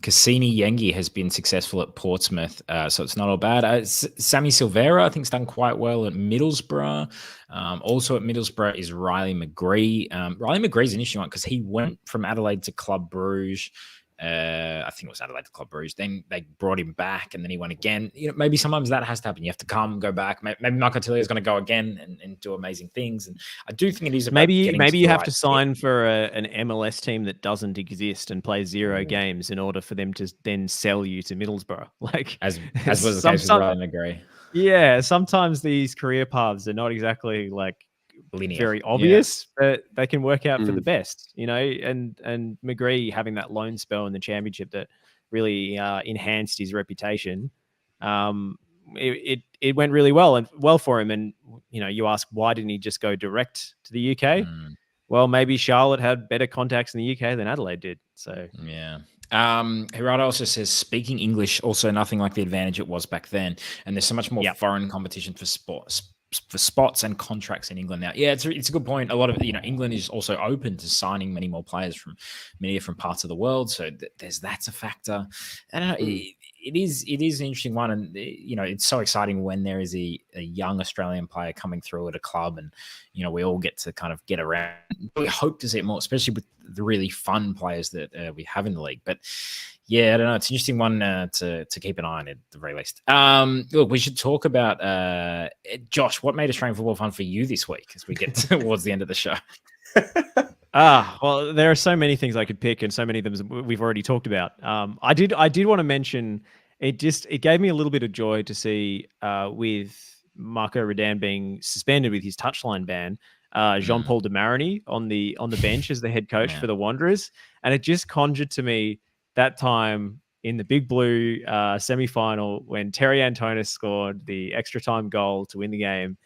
Cassini Yengi has been successful at Portsmouth, so it's not all bad. Sammy Silvera, I think, has done quite well at Middlesbrough. Also at Middlesbrough is Riley McGree. Riley McGree's an interesting one because he went from Adelaide to Club Bruges. I think it was Adelaide to Club Bruges. Then they brought him back, and then he went again. Maybe sometimes that has to happen. You have to come, go back. Maybe Marco Tilly is going to go again and do amazing things. And I do think it is about maybe you have to sign for an MLS team that doesn't exist and play 0 games in order for them to then sell you to Middlesbrough. Like as was the case with Ryan McGree. Yeah, sometimes these career paths are not exactly like linear, very obvious, but they can work out for the best, and McGree having that loan spell in the championship that really enhanced his reputation. It went really well for him. And, you ask, why didn't he just go direct to the UK? Well, maybe Charlotte had better contacts in the UK than Adelaide did. So, yeah. Gerardo also says, speaking English, also nothing like the advantage it was back then. And there's so much more foreign competition for spots and contracts in England now. Yeah, it's a good point. A lot of England is also open to signing many more players from many different parts of the world. So that's a factor. And it is an interesting one, and it's so exciting when there is a young Australian player coming through at a club, and we all get to kind of get around. We hope to see it more, especially with the really fun players that we have in the league. But yeah, I don't know. It's an interesting one to keep an eye on at the very least. Look, we should talk about Josh. What made Australian football fun for you this week as we get towards the end of the show? Well, there are so many things I could pick, and so many of them we've already talked about. I did want to mention it gave me a little bit of joy to see with Marco Redan being suspended with his touchline ban, Jean-Paul Demarigny on the bench as the head coach for the Wanderers, and it just conjured to me that time in the Big Blue semi-final when Terry Antonis scored the extra time goal to win the game,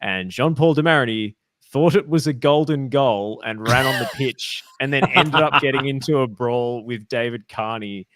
and Jean-Paul Demarigny thought it was a golden goal and ran on the pitch and then ended up getting into a brawl with David Carney.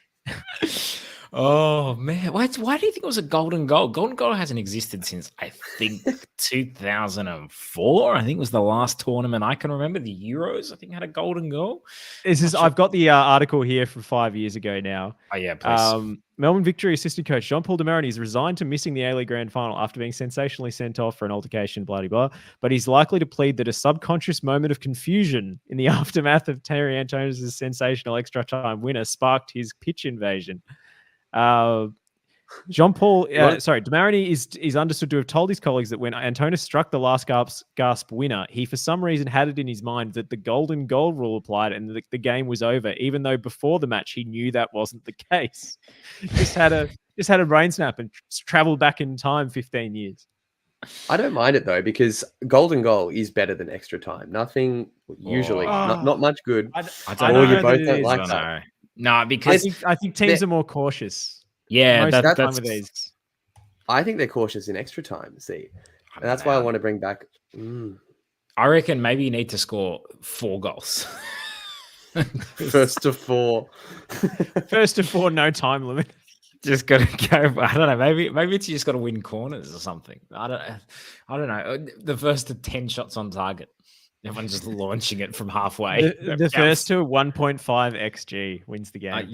Oh man, why do you think it was a golden goal? Golden goal hasn't existed since I think 2004. I think it was the last tournament I can remember. The Euros, I think, had a golden goal. I've got the article here from 5 years ago now. Oh yeah, please. Melbourne Victory assistant coach Jean-Paul Demarigny is resigned to missing the A-League Grand Final after being sensationally sent off for an altercation, blah, blah, blah. But he's likely to plead that a subconscious moment of confusion in the aftermath of Terry Antonis' sensational extra time winner sparked his pitch invasion. Demarigny is understood to have told his colleagues that when Antonis struck the last gasp winner, he for some reason had it in his mind that the golden goal rule applied and the game was over, even though before the match he knew that wasn't the case. Just had a brain snap and traveled back in time 15 years. I don't mind it though, because golden goal is better than extra time. Nothing usually, Oh, not much good. I I I don't Or don't you know. know that both it don't I like is. don't that. know. No, I because think teams They're- are more cautious yeah, most of the time that's with these. I think they're cautious in extra time. See, I and don't that's why I know. want to bring back. I reckon maybe you need to score 4 goals. First to 4. First to 4, no time limit. Just gotta go. I don't know. Maybe it's you just gotta win corners or something. I don't know. The first to 10 shots on target. Everyone's just launching it from halfway. The first to 1.5 xg wins the game.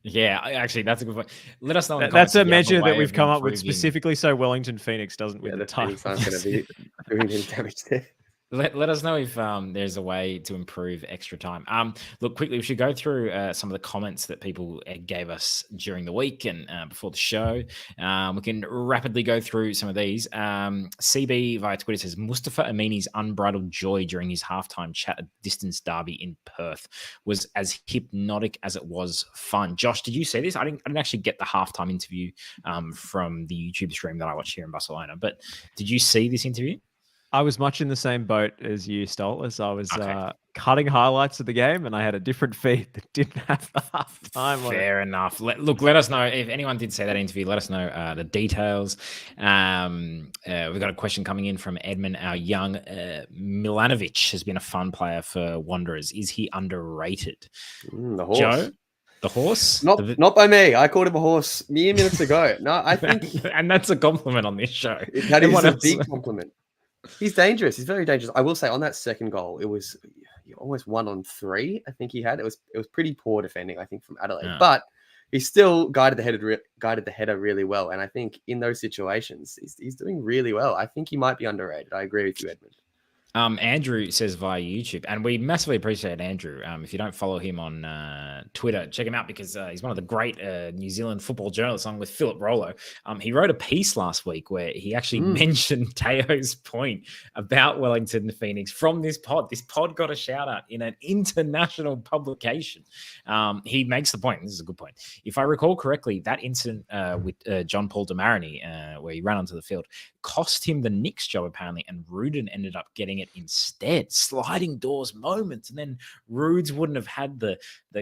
Yeah. Actually, that's a good point. Let us know in the That's comments a if you have measure that way we've of come up with improving. specifically so Wellington Phoenix doesn't win Yeah, the the title. Phoenix aren't going to be doing any damage there. Let us know if there's a way to improve extra time. Look, quickly, we should go through some of the comments that people gave us during the week and before the show. We can rapidly go through some of these. CB via Twitter says Mustafa Amini's unbridled joy during his halftime chat at distance derby in Perth was as hypnotic as it was fun. Josh, did you see this? I didn't actually get the halftime interview from the YouTube stream that I watched here in Barcelona, but did you see this interview? I was much in the same boat as you, Stolt, as I was Okay. cutting highlights of the game, and I had a different feed that didn't have the halftime on it. Fair enough. Let us know if anyone did say that interview. Let us know the details. We've got a question coming in from Edmund. Our young Milanovic has been a fun player for Wanderers. Is he underrated? The horse. Joe, the horse? Not by me. I called him a horse mere minutes ago. No, I think and that's a compliment on this show. that is Everyone a else- big compliment. He's dangerous. He's very dangerous. I will say on that second goal, it was almost 1 on 3. I think he had. It was pretty poor defending, I think, from Adelaide, Yeah. but he still guided the header really well. And I think in those situations, he's doing really well. I think he might be underrated. I agree with you, Edmund. Andrew says via YouTube, and we massively appreciate Andrew. If you don't follow him on Twitter, check him out because he's one of the great New Zealand football journalists, along with Philip Rollo. He wrote a piece last week where he actually mentioned Teo's point about Wellington Phoenix from this pod. This pod got a shout out in an international publication. He makes the point. This is a good point. If I recall correctly, that incident with John Paul Demarani, where he ran onto the field, cost him the Knicks job apparently, and Rudin ended up getting it instead. Sliding doors moments, and then Rudes wouldn't have had the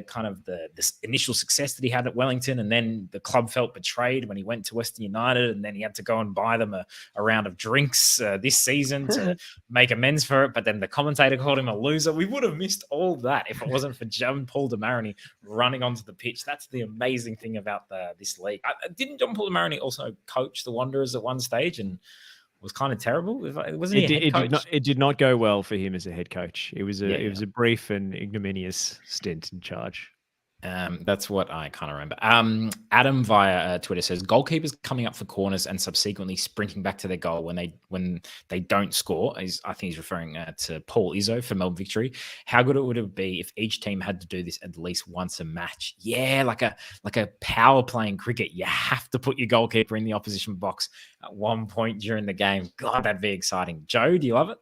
kind of this initial success that he had at Wellington, and then the club felt betrayed when he went to Western United, and then he had to go and buy them a round of drinks this season to make amends for it. But then the commentator called him a loser. We would have missed all that if it wasn't for John Paul Demarani running onto the pitch. That's the amazing thing about this league. Didn't John Paul Demarani also coach the Wanderers at one stage and was kind of terrible? Wasn't he a head coach? It did not go well for him as a head coach. It was a brief and ignominious stint in charge. That's what I kind of remember. Adam via Twitter says goalkeepers coming up for corners and subsequently sprinting back to their goal when they don't score. I think he's referring to Paul Izzo for Melbourne Victory. How good it would it be if each team had to do this at least once a match? Yeah, like a power play in cricket. You have to put your goalkeeper in the opposition box at one point during the game. God, that'd be exciting. Joe, do you love it?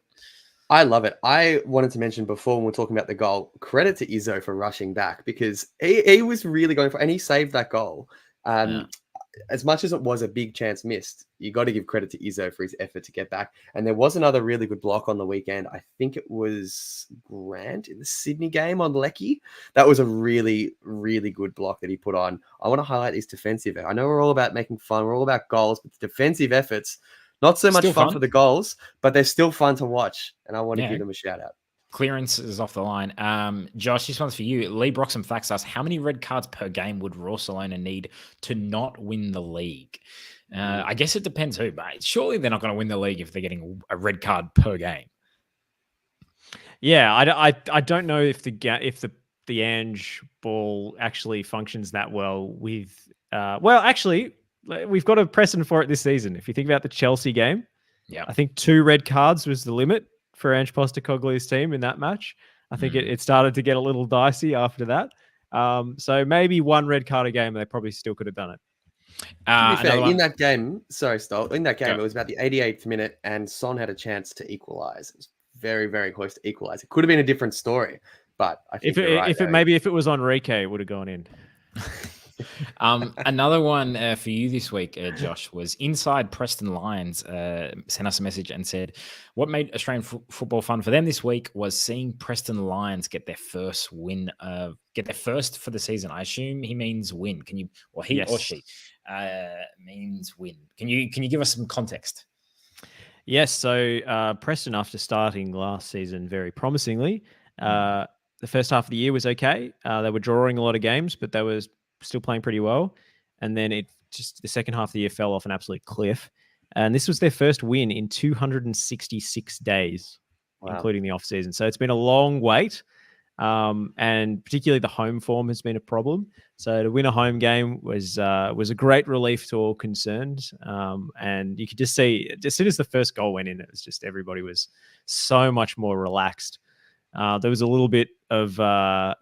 I love it. I wanted to mention before when we were talking about the goal, credit to Izzo for rushing back because he was really going for, and he saved that goal. As much as it was a big chance missed, you got to give credit to Izzo for his effort to get back. And there was another really good block on the weekend. I think it was Grant in the Sydney game on Lecky. That was a really, really good block that he put on. I want to highlight his defensive. I know we're all about making fun. We're all about goals, but the defensive efforts, not so much fun for the goals, but they're still fun to watch. And I want to give them a shout out. Clearance is off the line. Josh, this one's for you. Lee Broxham Flax asks, how many red cards per game would Barcelona need to not win the league? I guess it depends who, but surely they're not going to win the league if they're getting a red card per game. Yeah, I don't know if the Ange ball actually functions that well with. Actually, we've got a precedent for it this season. If you think about the Chelsea game, I think 2 red cards was the limit for Ange Postecoglou's team in that match. I think it started to get a little dicey after that. So maybe 1 red card a game, they probably still could have done it. To be fair, in that game, it was about the 88th minute, and Son had a chance to equalize. It was very, very close to equalize. It could have been a different story, but I think if it was Enrique, it would have gone in. Another one for you this week, Josh, was Inside Preston Lions sent us a message and said, what made Australian football fun for them this week was seeing Preston Lions get their first win, get their first for the season. I assume he means win. Can you, or he or she means win. Can you give us some context? Yes. So Preston, after starting last season very promisingly, the first half of the year was okay. They were drawing a lot of games, but they were still playing pretty well. And then the second half of the year fell off an absolute cliff. And this was their first win in 266 days, including the off season. So it's been a long wait. And particularly the home form has been a problem. So to win a home game was a great relief to all concerned. And you could just see, as soon as the first goal went in, it was just everybody was so much more relaxed. There was a little bit of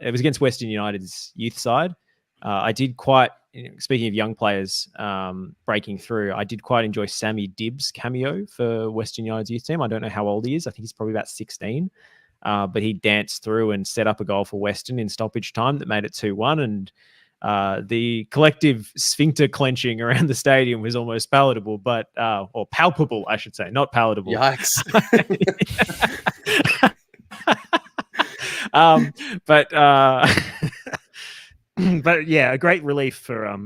it was against Western United's youth side. I did quite, speaking of young players breaking through, I did quite enjoy Sammy Dibb's cameo for Western United's youth team. I don't know how old he is. I think he's probably about 16. But he danced through and set up a goal for Western in stoppage time that made it 2-1. And the collective sphincter clenching around the stadium was almost palatable, or palpable, I should say, not palatable. Yikes. But yeah, a great relief for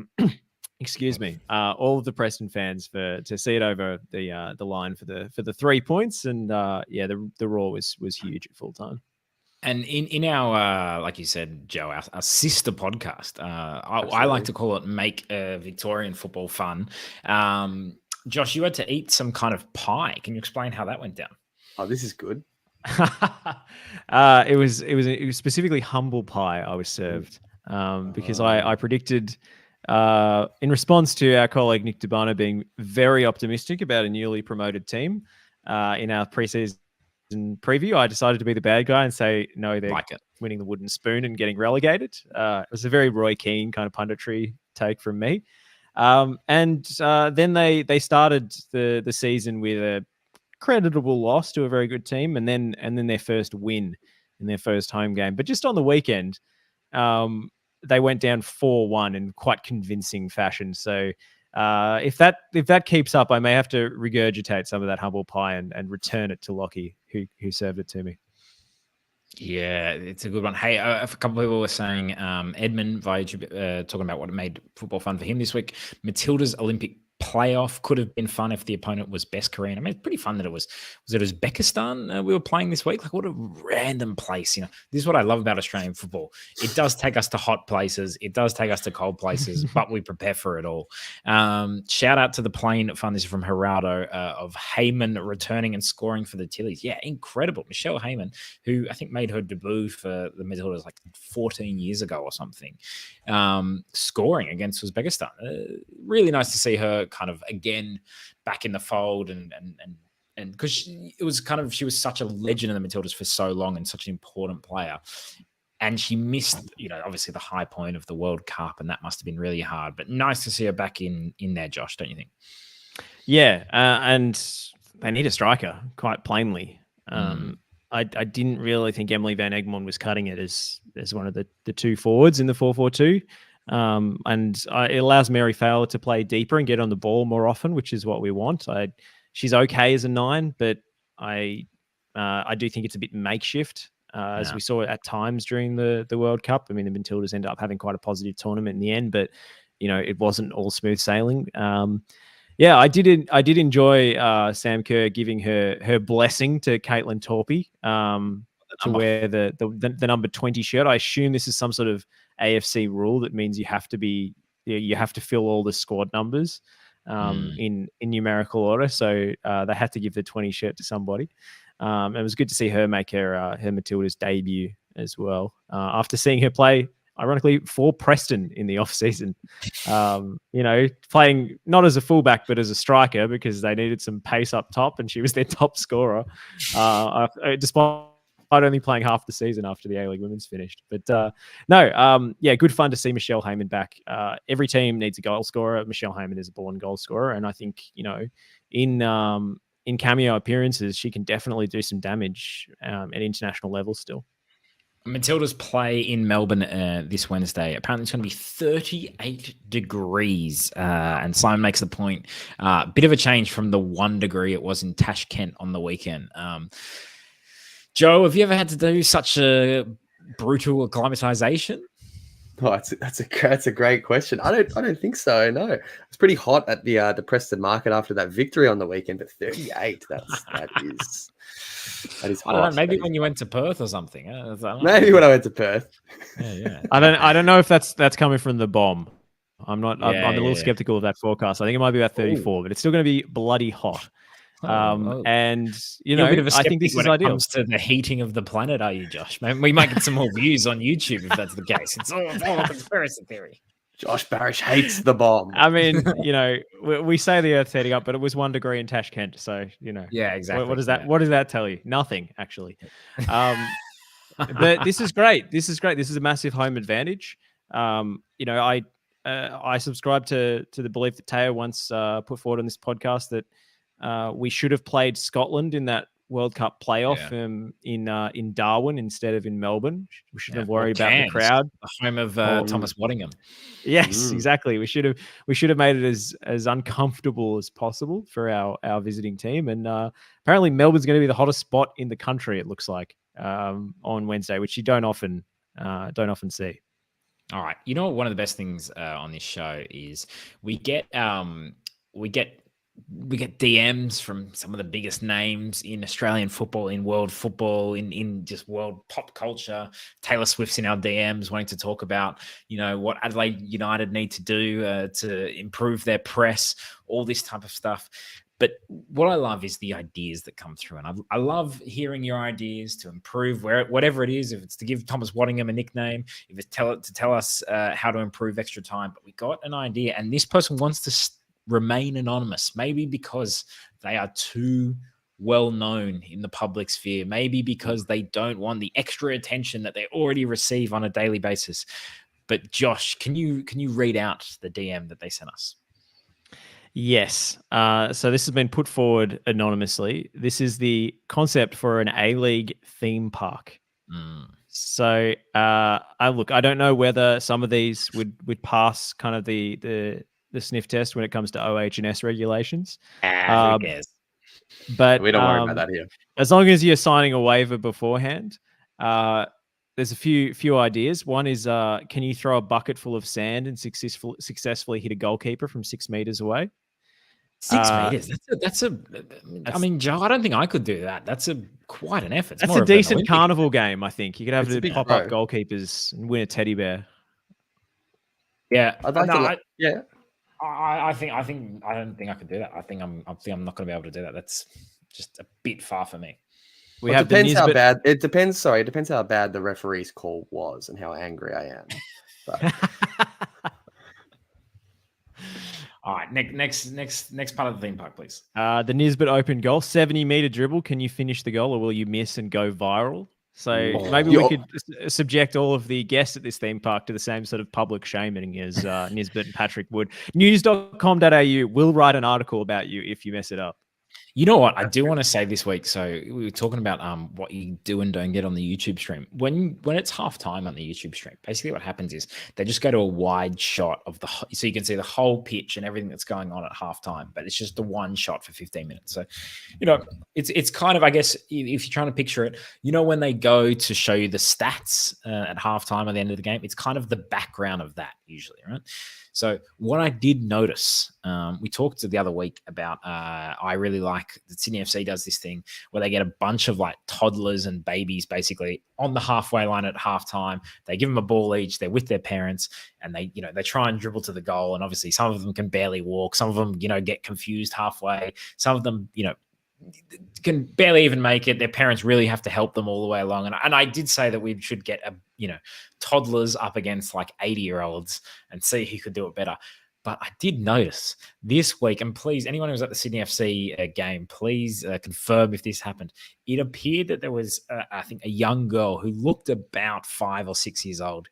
excuse me, all of the Preston fans to see it over the line for the 3 points, and the roar was huge at full time. And in our like you said, Joe, our sister podcast, I like to call it "Make Victorian Football Fun." Josh, you had to eat some kind of pie. Can you explain how that went down? Oh, this is good. It was specifically humble pie I was served because I predicted. In response to our colleague Nick Dubano being very optimistic about a newly promoted team in our preseason preview, I decided to be the bad guy and say, no, they're winning the wooden spoon and getting relegated. It was a very Roy Keane kind of punditry take from me. And then they started the season with a creditable loss to a very good team, and then their first win in their first home game. But just on the weekend, they went down 4-1 in quite convincing fashion. So if that keeps up, I may have to regurgitate some of that humble pie and return it to Lockie, who served it to me. Yeah, it's a good one. Hey, a couple of people were saying, Edmund via YouTube, talking about what made football fun for him this week. Matilda's Olympic playoff could have been fun if the opponent was best Korean. I mean, it's pretty fun that it was it Uzbekistan we were playing this week? Like, what a random place. This is what I love about Australian football. It does take us to hot places. It does take us to cold places, but we prepare for it all. Shout out to the Plain Fun. This is from Gerardo of Heyman returning and scoring for the Tillies. Yeah, incredible. Michelle Heyman, who I think made her debut for the Matildas like 14 years ago or something, scoring against Uzbekistan. Really nice to see her kind of again back in the fold, and because she was such a legend in the Matildas for so long and such an important player, and she missed obviously the high point of the World Cup, and that must have been really hard. But nice to see her back in there, Josh, don't you think? Yeah, and they need a striker, quite plainly. I didn't really think Emily Van Egmond was cutting it as one of the two forwards in the 4-4-2. And it allows Mary Fowler to play deeper and get on the ball more often, which is what we want. She's okay as a 9, but I do think it's a bit makeshift, as we saw at times during the World Cup. I mean, the Matildas ended up having quite a positive tournament in the end, but it wasn't all smooth sailing. I did enjoy Sam Kerr giving her blessing to Caitlin Torpey to wear the number 20 shirt. I assume this is some sort of AFC rule that means you have to fill all the squad numbers in numerical order. So they had to give the 20 shirt to somebody. It was good to see her make her Matilda's debut as well. After seeing her play, ironically, for Preston in the off season, playing not as a fullback but as a striker because they needed some pace up top, and she was their top scorer, despite only playing half the season after the A-League Women's finished. But good fun to see Michelle Heyman back. Every team needs a goal scorer. Michelle Heyman is a born goal scorer, and I think in cameo appearances she can definitely do some damage at international level still. Matilda's play in Melbourne this Wednesday. Apparently, it's going to be 38 degrees. And Simon makes the point, bit of a change from the 1 degree it was in Tashkent on the weekend. Joe, have you ever had to do such a brutal acclimatization? Oh, that's a great question. I don't think so. No, it's pretty hot at the Preston market after that victory on the weekend, but 38. That is I don't know, hot. maybe when you went to Perth or something. Maybe when I went to Perth. Yeah. I don't know if that's coming from the bomb. I'm not. I'm a little Yeah. skeptical of that forecast. I think it might be about 34, but it's still going to be bloody hot. And you're a bit of a I think this when is it ideal. comes to the heating of the planet, are you, Josh? We might get some more views on YouTube if that's the case. It's all a conspiracy theory. Josh Barish hates the bomb. I mean, we say the Earth's heating up, but it was 1 degree in Tashkent, so Yeah, exactly. What does that? What does that tell you? Nothing, actually. But this is great. This is a massive home advantage. I subscribe to the belief that Teo once put forward on this podcast that we should have played Scotland in that World Cup playoff in Darwin instead of in Melbourne. We shouldn't have worried about the crowd. The home of Thomas Waddingham. Yes, exactly. We should have made it as uncomfortable as possible for our visiting team. And apparently Melbourne's going to be the hottest spot in the country, it looks like, on Wednesday, which you don't often see. All right. You know what? One of the best things on this show is we get DMs from some of the biggest names in Australian football, in world football, in just world pop culture. Taylor Swift's in our DMs wanting to talk about, what Adelaide United need to do to improve their press, all this type of stuff. But what I love is the ideas that come through. And I love hearing your ideas to improve whatever it is, if it's to give Thomas Waddingham a nickname, if it's to tell us how to improve extra time. But we got an idea, and this person wants to remain anonymous, maybe because they are too well known in the public sphere, maybe because they don't want the extra attention that they already receive on a daily basis. But Josh, can you read out the DM that they sent us? Yes. So this has been put forward anonymously. This is the concept for an A-League theme park. So I don't know whether some of these would pass kind of the sniff test when it comes to OH&S regulations. Who cares? But we don't worry about that here. As long as you're signing a waiver beforehand, there's a few ideas. One is, can you throw a bucket full of sand and successfully hit a goalkeeper from 6 meters away? 6 meters. I mean, Joe, I don't think I could do that. That's quite an effort. That's a decent carnival game, I think. You could have to pop up goalkeepers and win a teddy bear. Yeah, I'd like to. Yeah. I don't think I could do that. I think I'm not going to be able to do that. That's just a bit far for me. It depends how bad. It depends how bad the referee's call was and how angry I am. But... All right, next part of the theme park, please. The Nisbet open goal, 70-meter dribble. Can you finish the goal, or will you miss and go viral? So maybe we could subject all of the guests at this theme park to the same sort of public shaming as Nisbet and Patrick would. News.com.au will write an article about you if you mess it up. You know what? I do want to say this week. So we were talking about what you do and don't get on the YouTube stream. When it's halftime on the YouTube stream, basically what happens is they just go to a wide shot of so you can see the whole pitch and everything that's going on at halftime. But it's just the one shot for 15 minutes. So, it's kind of, I guess, if you're trying to picture it, when they go to show you the stats at halftime at the end of the game, it's kind of the background of that usually, right? So what I did notice, we talked the other week about, I really like the Sydney FC does this thing where they get a bunch of like toddlers and babies basically on the halfway line at halftime. They give them a ball each. They're with their parents and they try and dribble to the goal. And obviously some of them can barely walk. Some of them, get confused halfway. Some of them, can barely even make it. Their parents really have to help them all the way along. And I did say that we should get toddlers up against like 80-year-olds and see who could do it better. But I did notice this week, and please, anyone who was at the Sydney FC game, please confirm if this happened. It appeared that there was, I think, a young girl who looked about 5 or 6 years old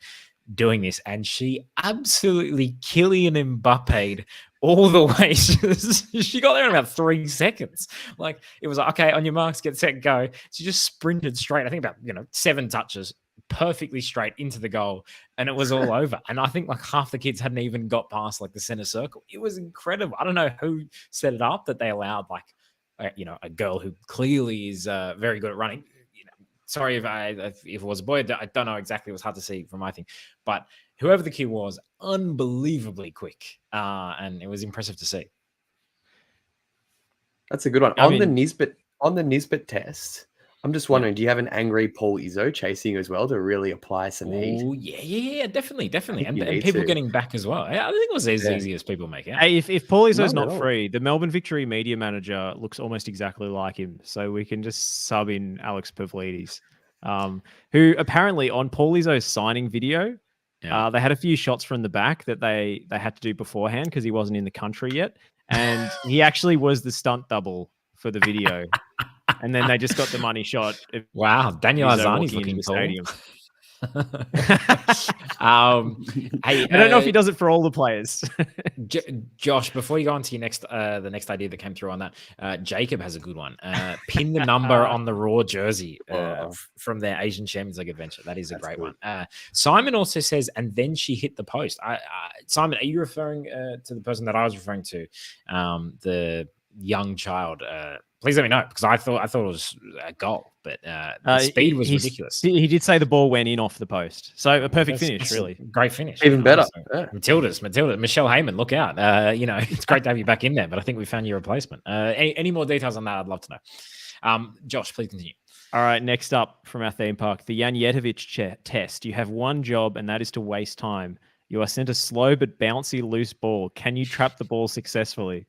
doing this, and she absolutely Kylian Mbappe'd all the way. She got there in about 3 seconds. Like, it was like, okay, on your marks, get set, go. She just sprinted straight. I think about 7 touches, perfectly straight into the goal, and it was all over. And I think like half the kids hadn't even got past like the center circle. It was incredible. I don't know who set it up that they allowed like a girl who clearly is very good at running. Sorry if it was a boy, I don't know exactly. It was hard to see from my thing, but whoever the kid was, unbelievably quick, and it was impressive to see. That's a good one. On the Nisbet test, I'm just wondering, do you have an angry Paul Izzo chasing you as well to really apply some heat? Oh, yeah, definitely. And need people to. getting back as well. I think it was as easy as people make out. Hey, if Paul Izzo's Not not at all. free, the Melbourne Victory media manager looks almost exactly like him. So we can just sub in Alex Pavlidis, who apparently on Paul Izzo's signing video, they had a few shots from the back that they had to do beforehand because he wasn't in the country yet. And he actually was the stunt double for the video. And then they just got the money shot. Wow, Daniel Azani's looking tall. I don't know if he does it for all the players. Josh, before you go on to your the next idea that came through on that, Jacob has a good one. Pin the number on the Raw jersey from their Asian Champions League adventure. That is a great one. Simon also says, and then she hit the post. Simon, are you referring to the person that I was referring to, the young child? Please let me know, because I thought it was a goal, but the speed was ridiculous. He did say the ball went in off the post, so a perfect finish, really. Great finish, even better. Matilda, Michelle Heyman, look out! It's great to have you back in there, but I think we found your replacement. Any more details on that? I'd love to know. Josh, please continue. All right, next up from our theme park, the Janjetovic test. You have one job, and that is to waste time. You are sent a slow but bouncy loose ball. Can you trap the ball successfully?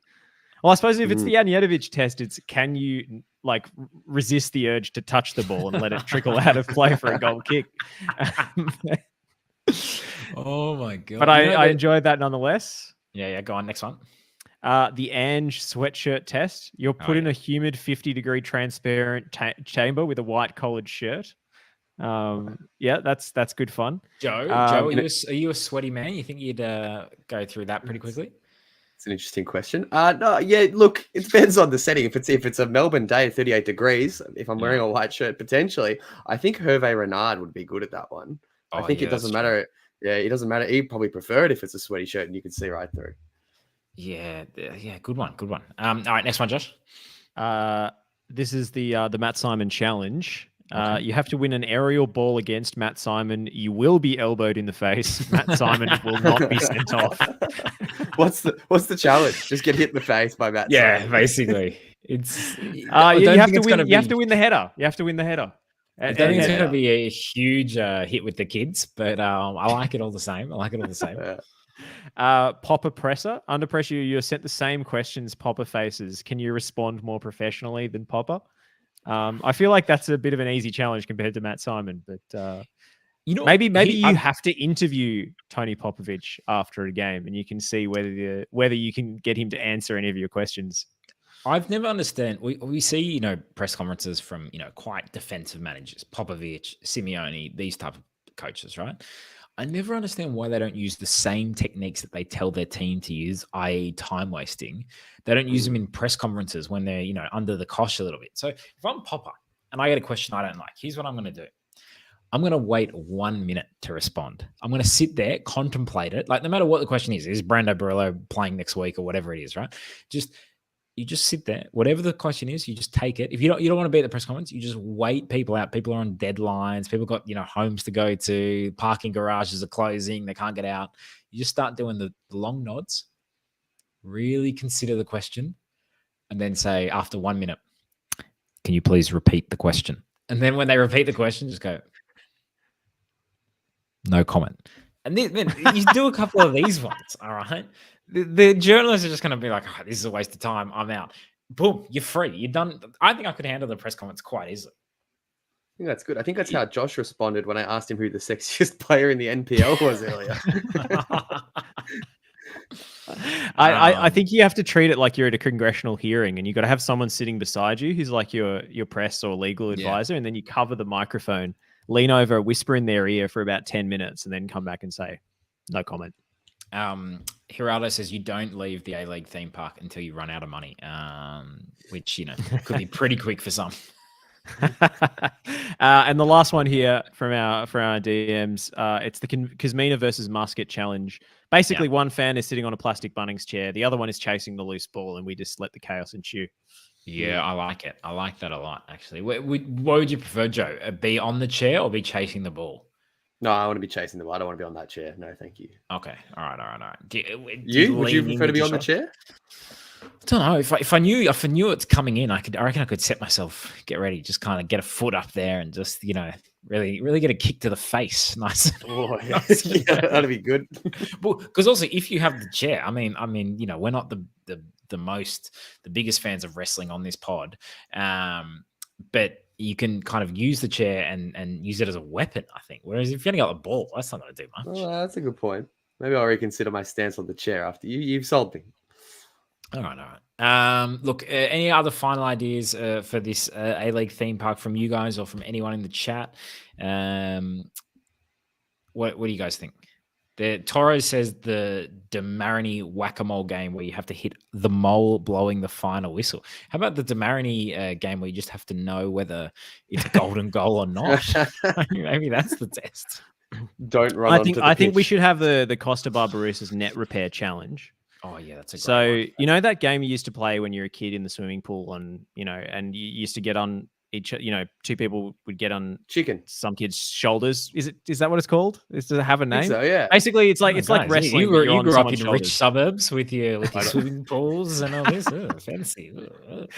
Well, I suppose if it's the Janjetovic test, it's can you like resist the urge to touch the ball and let it trickle out of play for a goal kick? Oh my god! But I enjoyed that nonetheless. Yeah. Go on, next one. The Ange sweatshirt test. You're put in a humid 50-degree transparent chamber with a white collared shirt. That's good fun. Joe, are you a sweaty man? You think you'd go through that pretty quickly? It's an interesting question. No, yeah, look, it depends on the setting. If it's a Melbourne day, 38 degrees, if I'm wearing a white shirt, potentially, I think Hervé Renard would be good at that one. I think it doesn't matter. Yeah, it doesn't matter. He'd probably prefer it if it's a sweaty shirt and you can see right through. Yeah, good one. All right, next one, Josh. This is the Matt Simon challenge. Okay. You have to win an aerial ball against Matt Simon. You will be elbowed in the face. Matt Simon will not be sent off. What's the challenge? Just get hit in the face by Matt Simon. Yeah, basically. It's you have to win. You have to win the header. You have to win the header. I don't think it's going to be a huge hit with the kids, but I like it all the same. Popper presser. Under pressure, you're sent the same questions Popper faces. Can you respond more professionally than Popper? I feel like that's a bit of an easy challenge compared to Matt Simon, but maybe you have to interview Tony Popovich after a game, and you can see whether you can get him to answer any of your questions. I've never understand. We see press conferences from quite defensive managers, Popovich, Simeone, these type of coaches, right? I never understand why they don't use the same techniques that they tell their team to use, i.e. time wasting. They don't use them in press conferences when they're, under the cosh a little bit. So if I'm Popper and I get a question I don't like, here's what I'm going to do. I'm going to wait 1 minute to respond. I'm going to sit there, contemplate it. Like no matter what the question is Brando Barillo playing next week or whatever it is, right? You just sit there. Whatever the question is, you just take it. If you don't want to be at the press conference, you just wait people out. People are on deadlines. People got homes to go to. Parking garages are closing. They can't get out. You just start doing the long nods. Really consider the question, and then say after 1 minute, "Can you please repeat the question?" And then when they repeat the question, just go, "No comment." And then you do a couple of these ones. All right. The journalists are just going to be like, "Oh, this is a waste of time. I'm out." Boom, you're free. You're done. I think I could handle the press comments quite easily. I think that's good. I think that's how Josh responded when I asked him who the sexiest player in the NPL was earlier. I think you have to treat it like you're at a congressional hearing, and you've got to have someone sitting beside you who's like your press or legal advisor, and then you cover the microphone, lean over, whisper in their ear for about 10 minutes, and then come back and say, "No comment." Geraldo says you don't leave the A-League theme park until you run out of money, which could be pretty quick for some. And the last one here from our DMs, it's the Kuzmina versus Musket challenge. Basically, one fan is sitting on a plastic Bunnings chair, the other one is chasing the loose ball, and we just let the chaos ensue. Yeah, I like it. I like that a lot, actually. What would you prefer, Joe? Be on the chair or be chasing the ball? No, I want to be chasing the ball. I don't want to be on that chair. No, thank you. Okay. All right. Would you prefer to be on the chair? I don't know. If I knew it's coming in, I reckon I could set myself, get ready, just kind of get a foot up there and just, really get a kick to the face. Nice. Oh, yeah, that'd be good. Well, because also if you have the chair, I mean, we're not the biggest fans of wrestling on this pod, but you can kind of use the chair and use it as a weapon, I think. Whereas if you only got the ball, that's not going to do much. Well, that's a good point. Maybe I'll reconsider my stance on the chair after you've sold me. All right. Look, any other final ideas for this A-League theme park from you guys or from anyone in the chat? What do you guys think? Torres says the Demarini whack-a-mole game where you have to hit the mole blowing the final whistle. How about the Demarini game where you just have to know whether it's a golden goal or not? Maybe that's the test. Don't run I think we should have the Costa Barbarossa's net repair challenge. Oh yeah, that's a great one. You know that game you used to play when you were a kid in the swimming pool and you used to get on each, two people would get on some kid's shoulders. Is that what it's called? Does it have a name? So yeah. Basically, it's like wrestling. You grew up in rich suburbs with your swimming pools and all this. Fancy.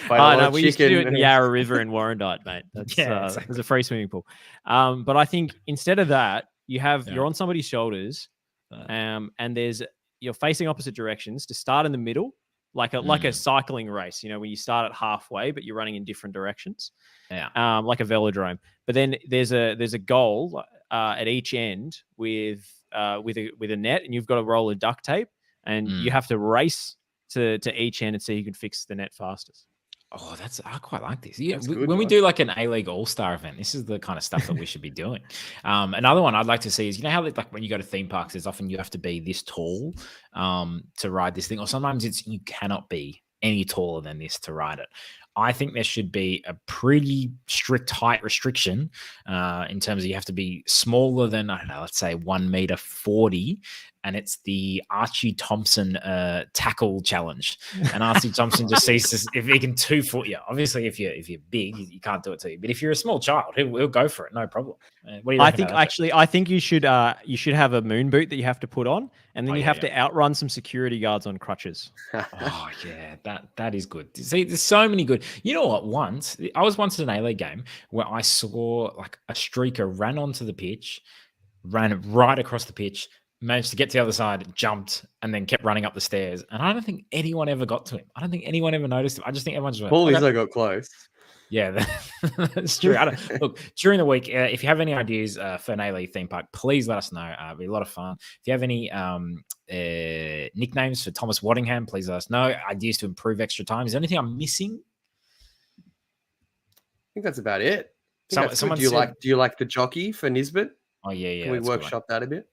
No, we used to do it in the Yarra River in Warrandyte, mate. That's exactly. There's a free swimming pool. But I think instead of that, you're on somebody's shoulders, and you're facing opposite directions to start in the middle, like a cycling race, when you start at halfway, but you're running in different directions. Yeah. Like a velodrome. But then there's a goal at each end with a net, and you've got to roll a duct tape, and you have to race to each end and see who can fix the net fastest. Oh, I quite like this. Yeah, when we do like an A-League All-Star event, this is the kind of stuff that we should be doing. Another one I'd like to see is, how like when you go to theme parks, there's often you have to be this tall to ride this thing, or sometimes you cannot be any taller than this to ride it. I think there should be a pretty strict height restriction in terms of you have to be smaller than, I don't know, let's say 1.40 meters, and it's the Archie Thompson tackle challenge. And Archie Thompson just sees if he can 2 foot you. Obviously, if you're big, you can't do it to you. But if you're a small child, he'll go for it, no problem. What do you I think you should have a moon boot that you have to put on, and then you have to outrun some security guards on crutches. Oh yeah, that is good. See, there's so many good. You know what? I was once at an A-League game where I saw like a streaker ran onto the pitch, ran right across the pitch, managed to get to the other side, jumped, and then kept running up the stairs. And I don't think anyone ever got to him. I don't think anyone ever noticed him. I just think everyone just went, Paul Izzo got close. Yeah, that's true. Look, during the week, if you have any ideas for an A-League theme park, please let us know. It'll be a lot of fun. If you have any nicknames for Thomas Waddingham, please let us know. Ideas to improve extra time. Is there anything I'm missing? I think that's about it. Do you like the jockey for Nisbet? Oh yeah. Can we workshop that a bit?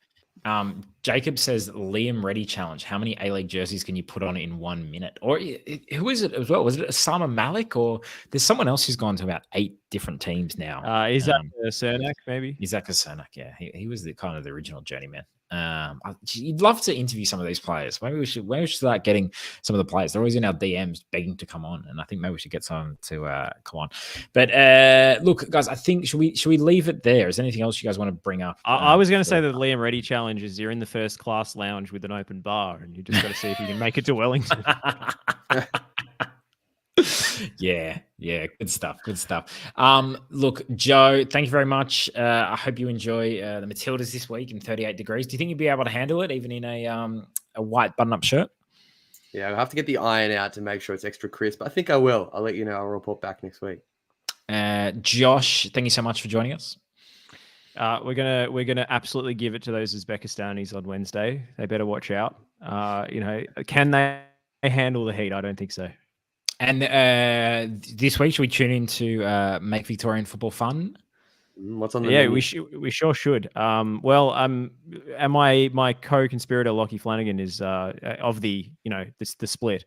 Jacob says Liam Reddy challenge. How many A-League jerseys can you put on in 1 minute? Or who is it as well? Was it Osama Malik, or there's someone else who's gone to about 8 different teams now? Is that Cernak maybe? Isaac Cernak, yeah. He was the kind of the original journeyman. You'd love to interview some of these players. Maybe we should start getting some of the players. They're always in our DMs begging to come on, and I think maybe we should get some to come on. But look, guys, I think should we leave it there? Is there anything else you guys want to bring up? I was going to say that the Liam Reddy challenge is you're in the first class lounge with an open bar, and you just got to see if you can make it to Wellington. Yeah, good stuff. Look, Joe, thank you very much. I hope you enjoy the Matildas this week in 38 degrees. Do you think you'd be able to handle it even in a white button-up shirt? Yeah, I'll have to get the iron out to make sure it's extra crisp. I think I will. I'll let you know. I'll report back next week. Josh, thank you so much for joining us. We're gonna absolutely give it to those Uzbekistanis on Wednesday. They better watch out. Can they handle the heat? I don't think so. And this week, should we tune into Make Victorian Football Fun? What's on the Yeah, menu? we sure should. Well, and my co-conspirator Lockie Flanagan is of the the split,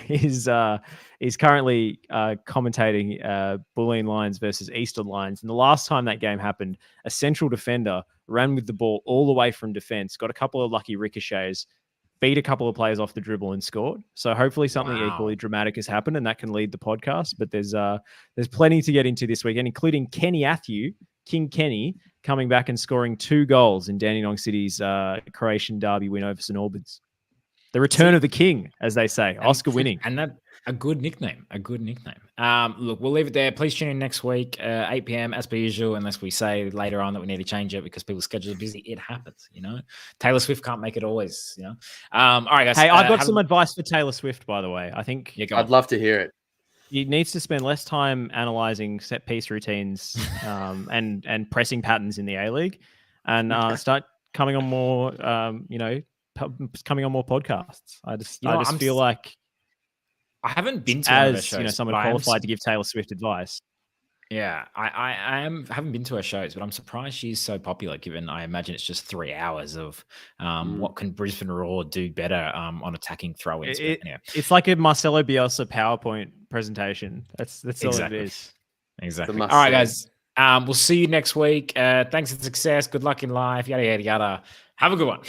is currently commentating Bulleen Lions versus Eastern Lions. And the last time that game happened, a central defender ran with the ball all the way from defense, got a couple of lucky ricochets, beat a couple of players off the dribble and scored. So hopefully something equally dramatic has happened and that can lead the podcast. But there's plenty to get into this weekend, including Kenny Athieu, King Kenny, coming back and scoring 2 goals in Dandenong City's Croatian derby win over St Albans. The return of the king, as they say, Oscar winning. And that a good nickname. Look, we'll leave it there. Please tune in next week, 8 p.m. as per usual, unless we say later on that we need to change it because people's schedules are busy. It happens, Taylor Swift can't make it always, All right, guys. Hey, I've got some advice for Taylor Swift, by the way. I think I'd love to hear it. He needs to spend less time analyzing set piece routines and pressing patterns in the A-League, and start coming on more, coming on more podcasts. I just feel like I haven't been to one of her shows, someone qualified to give Taylor Swift advice. Yeah, I haven't been to her shows, but I'm surprised she's so popular. Given I imagine it's just 3 hours of what can Brisbane Roar do better on attacking throw-ins. Anyway. It's like a Marcelo Bielsa PowerPoint presentation. That's all it is. Exactly. All right, guys. We'll see you next week. Thanks for the success. Good luck in life. Yada yada yada. Have a good one.